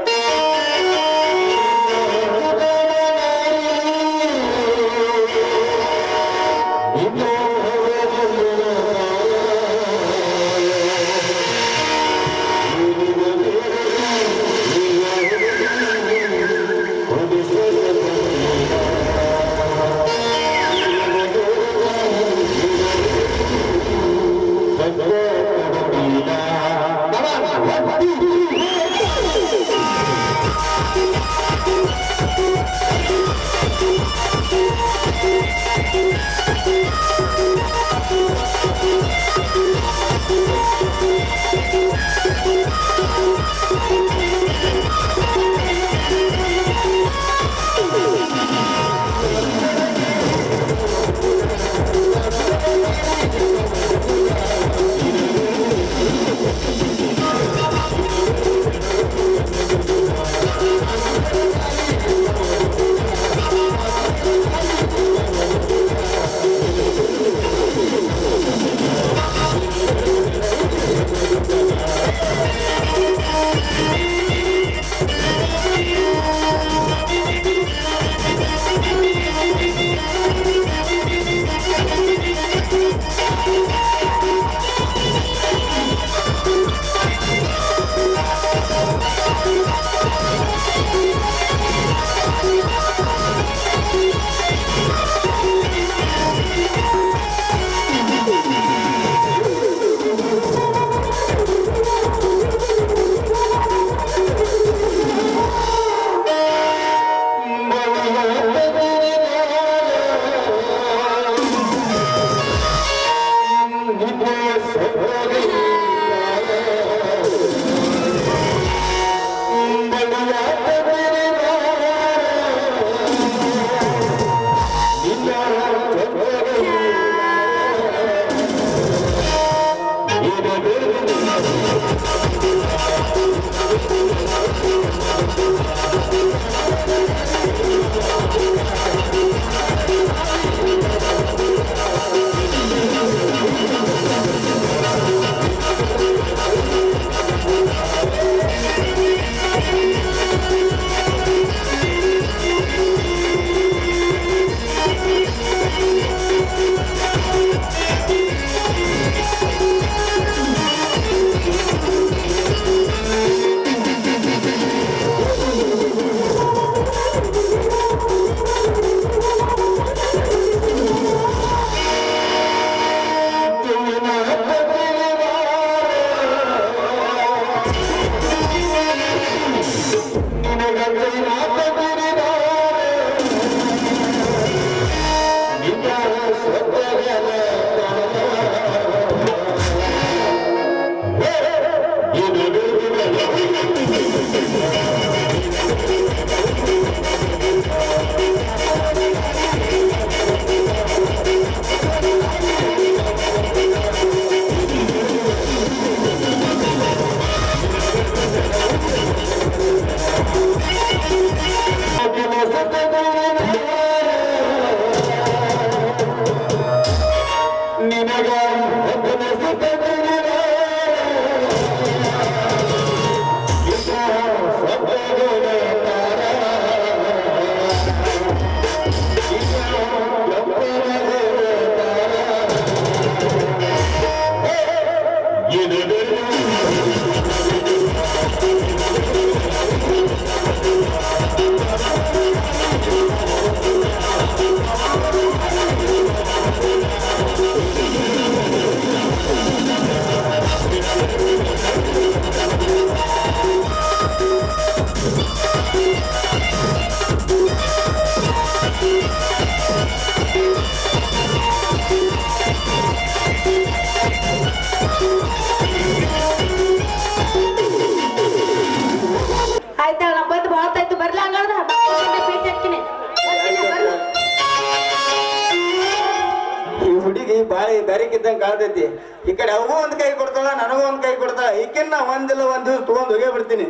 ಹುಡುಗಿ ಬಾಳಿ ಬೆರಕಿದ್ದಂಗೆ ಕಾಣ್ತೈತಿ. ಈ ಕಡೆ ಅವಗೂ ಒಂದ್ ಕೈ ಕೊಡ್ತಾಳ, ನನಗೂ ಒಂದ್ ಕೈ ಕೊಡ್ತಾಳ. ಈಗಿನ ಒಂದಿಲ್ಲ ಒಂದ್ ದಿವಸ ತಗೊಂಡ್ ಹೋಗೇ ಬಿಡ್ತೀನಿ.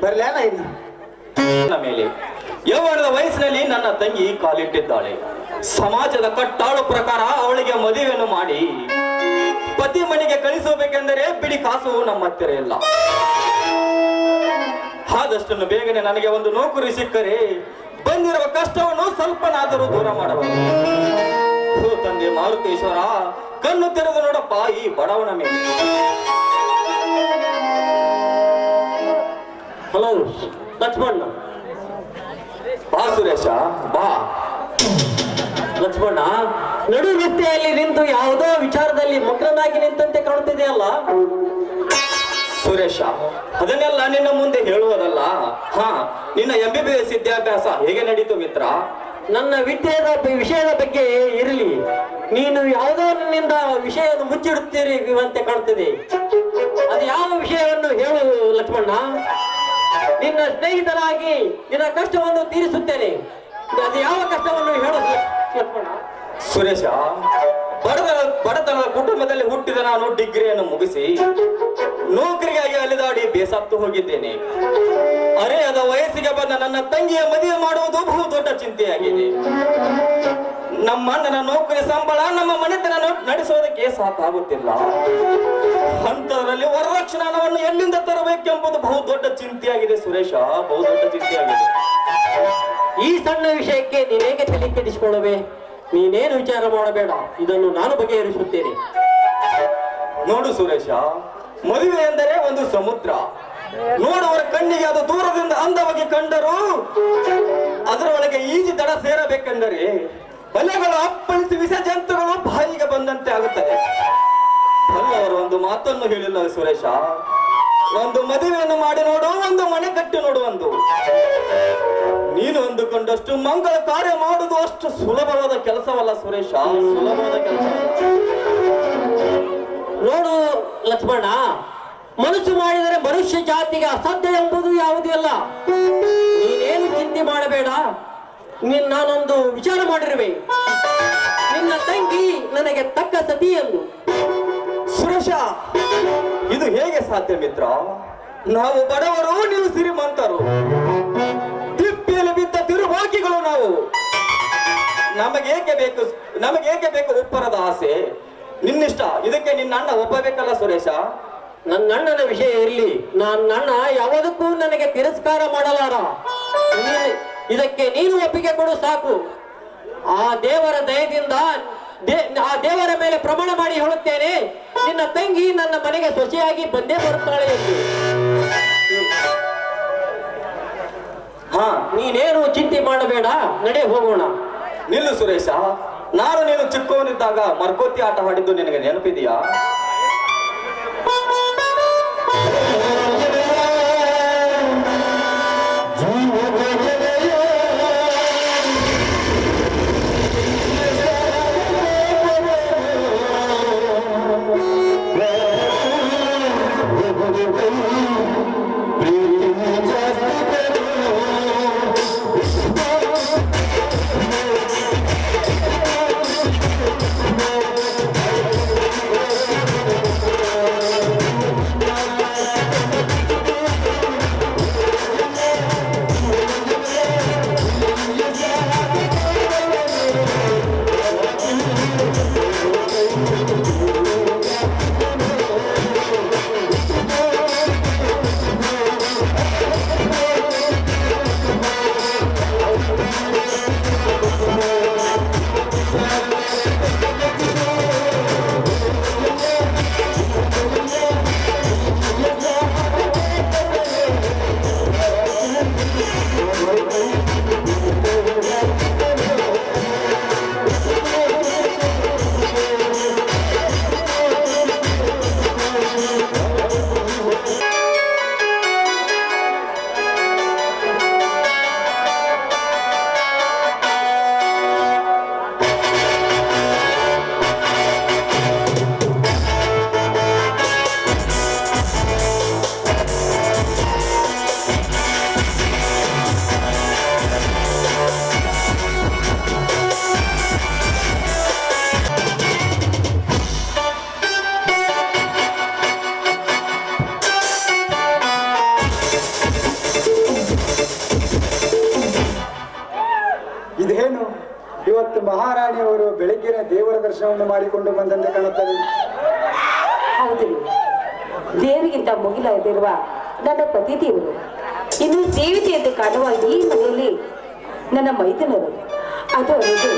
ಬರ್ಲೇನ ಇನ್ನು ಮೇಲೆ ಯೌವನದ ವಯಸ್ಸಿನಲ್ಲಿ ನನ್ನ ತಂಗಿ ಕಾಲಿಟ್ಟಿದ್ದಾಳೆ. ಸಮಾಜದ ಕಟ್ಟಾಳು ಪ್ರಕಾರ ಅವಳಿಗೆ ಮದುವೆಯನ್ನು ಮಾಡಿ ಪತಿ ಮನೆಗೆ ಕಳಿಸಬೇಕೆಂದರೆ ಬಿಡಿ ಕಾಸು ನಮ್ಮ ಹತ್ತಿರ ಇಲ್ಲ. ಆದಷ್ಟನ್ನು ಬೇಗನೆ ನನಗೆ ಒಂದು ನೌಕರಿ ಸಿಕ್ಕರೆ ಬಂದಿರುವ ಕಷ್ಟವನ್ನು ಸ್ವಲ್ಪನಾದರೂ ದೂರ ಮಾಡಬಹುದು. ತಂದೆ ಮಾರುತೇಶ್ವರ, ಕಣ್ಣು ತೆರೆದು ನೋಡಪ್ಪ ಈ ಬಡವನ ಮೇಲೆ. ಹಲೋ ಲಕ್ಷ್ಮಣ್ಣ. ಬಾ ಸುರೇಶ ಬಾ. ಲಕ್ಷ್ಮಣ್ಣ, ನಡು ವೃತ್ತಿಯಲ್ಲಿ ನಿಂತು ಯಾವುದೋ ವಿಚಾರದಲ್ಲಿ ಮಗ್ನನಾಗಿ ನಿಂತಂತೆ ಕಾಣುತ್ತಿದೆಯಲ್ಲ. ಸುರೇಶ, ಅದನ್ನೆಲ್ಲ ನಿನ್ನ ಮುಂದೆ ಹೇಳುವುದಲ್ಲ. ನಿನ್ನ MBBS ವಿದ್ಯಾಭ್ಯಾಸ ಹೇಗೆ ನಡೀತು ಮಿತ್ರ? ನನ್ನ ವಿಷಯದ ಬಗ್ಗೆ ಇರಲಿ, ನೀನು ಯಾವುದೋ ನನ್ನಿಂದ ವಿಷಯವನ್ನು ಮುಚ್ಚಿಡುತ್ತೀರಿವಂತೆ ಕಾಣುತ್ತಿದೆ. ಅದು ಯಾವ ವಿಷಯವನ್ನು ಹೇಳು ಲಕ್ಷ್ಮಣ್ಣ. ನಿನ್ನ ಸ್ನೇಹಿತರಾಗಿ ನಿನ್ನ ಕಷ್ಟವನ್ನು ತೀರಿಸುತ್ತೇನೆ. ಅದು ಯಾವ ಕಷ್ಟವನ್ನು ಹೇಳು ಲಕ್ಷ್ಮಣ. ಸುರೇಶ, ಬಡತನದ ಕುಟುಂಬದಲ್ಲಿ ಹುಟ್ಟಿದ ನಾನು ಡಿಗ್ರಿಯನ್ನು ಮುಗಿಸಿ ನೌಕರಿಗಾಗಿ ಅಲೆದಾಡಿ ಬೇಸತ್ತು ಹೋಗಿದ್ದೇನೆ. ಅರೆಯದ ವಯಸ್ಸಿಗೆ ಬಂದ ನನ್ನ ತಂಗಿಯ ಮದುವೆ ಮಾಡುವುದು ಬಹು ದೊಡ್ಡ ಚಿಂತೆಯಾಗಿದೆ. ನಮ್ಮ ಅಣ್ಣನ ನೌಕರಿ ಸಂಬಳ ನಮ್ಮ ಮನೆತನ ನಡೆಸೋದಕ್ಕೆ ಸಾಕಾಗುತ್ತಿಲ್ಲ. ಅಂತರಲ್ಲಿ ವರದಕ್ಷಿಣೆ ಹಣವನ್ನು ಎಲ್ಲಿಂದ ತರಬೇಕೆಂಬುದು ಬಹು ದೊಡ್ಡ ಚಿಂತೆಯಾಗಿದೆ ಸುರೇಶ, ಬಹು ದೊಡ್ಡ ಚಿಂತೆಯಾಗಿದೆ. ಈ ಸಣ್ಣ ವಿಷಯಕ್ಕೆ ನೀನೇಗೆ ತಲೆ ಕೆಡಿಸಿಕೊಳ್ಳುವೆ? ನೀನೇನು ವಿಚಾರ ಮಾಡಬೇಡ, ಇದನ್ನು ನಾನು ಬಗೆಹರಿಸುತ್ತೇನೆ. ನೋಡು ಸುರೇಶ, ಮದುವೆ ಎಂದರೆ ಒಂದು ಸಮುದ್ರ. ನೋಡುವರ ಕಣ್ಣಿಗೆ ಅದು ದೂರದಿಂದ ಅಂದವಾಗಿ ಕಂಡರೂ ಅದರೊಳಗೆ ಈಜಿ ದಡ ಸೇರಬೇಕೆಂದರೆ ಬಲೆಗಳು ಅಪ್ಪಳಿಸಿ ವಿಷ ಜಂತುಗಳು ಬಾಯಿಗೆ ಬಂದಂತೆ ಆಗುತ್ತದೆ. ಅಲ್ಲವರು ಒಂದು ಮಾತನ್ನು ಹೇಳಿಲ್ಲ ಸುರೇಶ. ಒಂದು ಮದುವೆಯನ್ನು ಮಾಡಿ ನೋಡು, ಒಂದು ಮನೆ ಕಟ್ಟಿ ನೋಡು. ಒಂದು ನೀನು ಅಂದುಕೊಂಡಷ್ಟು ಮಂಗಳ ಕಾರ್ಯ ಮಾಡುವುದು ಅಷ್ಟು ಸುಲಭವಾದ ಕೆಲಸವಲ್ಲ ಸುರೇಶ, ಸುಲಭವಾದ ಕೆಲಸ. ನೋಡು ಲಕ್ಷ್ಮಣ, ಮನಸ್ಸು ಮಾಡಿದರೆ ಮನುಷ್ಯ ಜಾತಿಗೆ ಅಸಾಧ್ಯ ಎಂಬುದು ಯಾವುದೂ ಅಲ್ಲ. ನೀನೇನು ಚಿಂತೆ ಮಾಡಬೇಡ. ನಾನೊಂದು ವಿಚಾರ ಮಾಡಿರುವೆ. ನಿನ್ನ ತಂಗಿ ನನಗೆ ತಕ್ಕ ಸತಿ ಎಂದು. ಸುರೇಶ, ಇದು ಹೇಗೆ ಸಾಧ್ಯ ಮಿತ್ರ? ನಾವು ಬಡವರು, ನೀವು ಶ್ರೀಮಂತರು. ತಿಪ್ಪಿಯಲ್ಲಿ ಬಿದ್ದ ತಿರುವಾಕಿಗಳು ನಾವು. ನಮಗೇಕೆ ಬೇಕು ಉಪ್ಪರದ ಆಸೆ? ನಿನ್ನಿಷ್ಟ. ಇದಕ್ಕೆ ನಿನ್ನ ಅಣ್ಣ ಒಪ್ಪಬೇಕಲ್ಲ ಸುರೇಶ. ನನ್ನ ಅಣ್ಣನ ವಿಷಯ ಇರಲಿ. ನನ್ನ ಅಣ್ಣ ಯಾವುದಕ್ಕೂ ನನಗೆ ತಿರಸ್ಕಾರ ಮಾಡಲಾರ. ಇದಕ್ಕೆ ನೀನು ಒಪ್ಪಿಗೆ ಕೊಡು ಸಾಕು. ಆ ದೇವರ ದಯದಿಂದ ಆ ದೇವರ ಮೇಲೆ ಪ್ರಮಾಣ ಮಾಡಿ ಹೇಳುತ್ತೇನೆ, ನಿನ್ನ ತಂಗಿ ನನ್ನ ಮನೆಗೆ ಸೊಸೆಯಾಗಿ ಬಂದೇ ಬರುತ್ತಾಳೆ ಎಂದು. ನೀನೇನು ಚಿಂತೆ ಮಾಡಬೇಡ, ನಡೆ ಹೋಗೋಣ. ನಿಲ್ಲು ಸುರೇಶ, ನಾನು ನೀನು ಚಿಕ್ಕವನಿದ್ದಾಗ ಮರ್ಕೋತಿ ಆಟ ಆಡಿದ್ದು ನಿನಗೆ ನೆನಪಿದೆಯಾ? ಕೆಲಸವನ್ನು ಮಾಡಿಕೊಂಡು ಬಂದಂತೆ ಕಾಣುತ್ತದೆ. ಹೌದು, ದೇವಿಗಿಂತ ಮುಗಿಲಾಗಿರುವ ನನ್ನ ಪತಿ ದೇವರು ಇನ್ನು ದೇವತೆಯಂತೆ ಕಾಣುವ ಈ ಮನೆಯಲ್ಲಿ ನನ್ನ ಮೈದನರು. ಅದು ಅಲ್ಲದೆ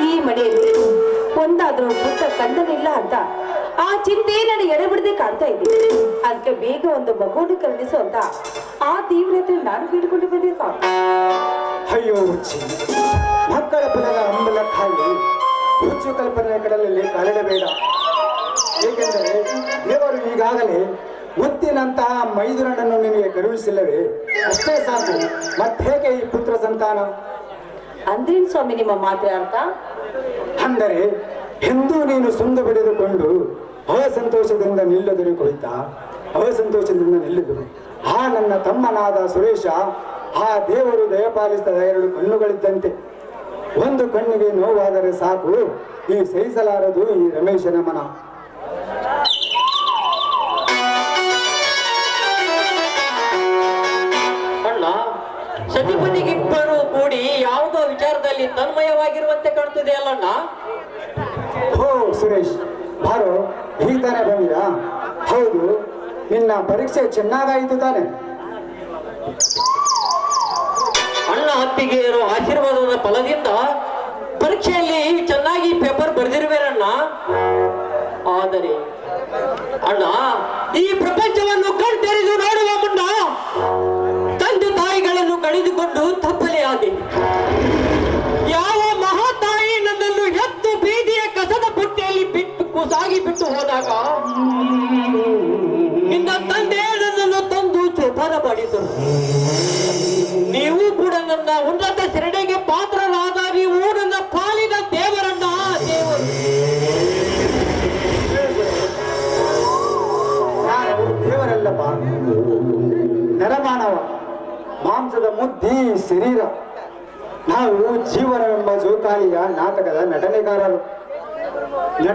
ಈ ಮನೆಯಲ್ಲಿ ಒಂದಾದ್ರೂ ಪುಟ್ಟ ಕಂದನಿಲ್ಲ ಅಂತ ಆ ಚಿಂತೆ ನನ್ನ ಎಡೆಬಿಡದೆ ಕಾಡ್ತಾ ಇದೆ. ಅದಕ್ಕೆ ಬೇಗ ಒಂದು ಮಗುವನ್ನು ಕರುಣಿಸು ಅಂತ ಆ ತೀವ್ರತೆ ನಾನು ಬೇಡಿಕೊಂಡು ಬಂದೆ ಸಾಕು. ಅಯ್ಯೋ ಹುಚ್ಚಿ, ಮಕ್ಕಳ ಫಲದ ಹಂಬಲಕ್ಕಾಗಿ ಹುಚ್ಚು ಕಲ್ಪನೆಯ ಕಡಲಲ್ಲಿ ಕಾಲಿಡಬೇಡ. ಏಕೆಂದರೆ ದೇವರು ಈಗಾಗಲೇ ಮುತ್ತಿನಂತಹ ಮೈದುನನ್ನು ನಿನಗೆ ಕರುಣಿಸಿಲ್ಲವೇ? ಅಷ್ಟೇ ಸಾಕು. ಮತ್ತೇಕೆ ಈ ಪುತ್ರ ಸಂತಾನ? ಅಂದ್ರೇನ್ ಸ್ವಾಮಿ ನಿಮ್ಮ ಮಾತ್ರ ಅರ್ಥ? ಅಂದರೆ ಎಂದೂ ನೀನು ಸುಂದು ಬಿಡಿದುಕೊಂಡು ಅಸಂತೋಷದಿಂದ ನಿಲ್ಲುವುದು ಕುಳಿತ ಅಸಂತೋಷದಿಂದ ನಿಲ್ಲುವುದು ಆ ನನ್ನ ತಮ್ಮನಾದ ಸುರೇಶ ಆ ದೇವರು ದಯಪಾಲಿಸಿದ 2 ಕಣ್ಣುಗಳಿದ್ದಂತೆ. ಒಂದು ಕಣ್ಣಿಗೆ ನೋವಾದರೆ ಸಾಕು, ಈ ಸಹಿಸಲಾರದು ಈ ರಮೇಶನ ಮನ. ಅಣ್ಣ, ಸತಿಪತಿಗಿಬ್ಬರು ಕೂಡಿ ಯಾವುದೋ ವಿಚಾರದಲ್ಲಿ ತನ್ಮಯವಾಗಿರುವಂತೆ ಕಾಣ್ತಿದೆ ಅಲ್ಲಣ್ಣ. ಹೋ ಸುರೇಶ್, ಬಾರೋ, ಈಗ ತಾನೇ ಬಂದಿರಾ? ಹೌದು, ನಿನ್ನ ಪರೀಕ್ಷೆ ಚೆನ್ನಾಗಾಯಿತು ತಾನೆ? ಅಣ್ಣ ಅತ್ತಿಗೆಯರು ಆಶೀರ್ವಾದದ ಫಲದಿಂದ ಪರೀಕ್ಷೆಯಲ್ಲಿ ಚೆನ್ನಾಗಿ ಪೇಪರ್ ಬರೆದಿರುವೇರಣ್ಣ. ಆದರೆ ಅಣ್ಣ, ಈ ಪ್ರಪಂಚವನ್ನು ಕಣ್ತೆರೆದು ನೋಡುವ ಮುನ್ನ ತಂದೆ ತಾಯಿಗಳನ್ನು ಕಳೆದುಕೊಂಡು ತಪ್ಪಲೇ ಆದೆ. ಯಾವ ಮಹಾತಾಯಿ ನನ್ನನ್ನು ಹೆತ್ತು ಬೀದಿಯ ಕಸದ ಬುಟ್ಟಿಯಲ್ಲಿ ಸಾಗಿ ಬಿಟ್ಟು ಹೋದಾಗ ನಿನ್ನ ತಂದೆ ನನ್ನನ್ನು ತಂದು ಜೋಪಾನ ಮಾಡಿದರು. ನೀವು ಕೂಡ ನನ್ನ ಉನ್ನತ ಶ್ರೇಣಿಗೆ ಪಾತ್ರರಾದ ನೀವು ನನ್ನ ಪಾಲಿನ ದೇವರನ್ನ. ದೇವರು ನಾನು ದೇವರಲ್ಲಪ್ಪ, ನರಮಾನವ, ಮಾಂಸದ ಮುದ್ದಿ ಶರೀರ. ನಾವು ಜೀವನವೆಂಬ ಜೋಕಾಲಿಯ ನಾಟಕದ ನಟನೆಗಾರರು.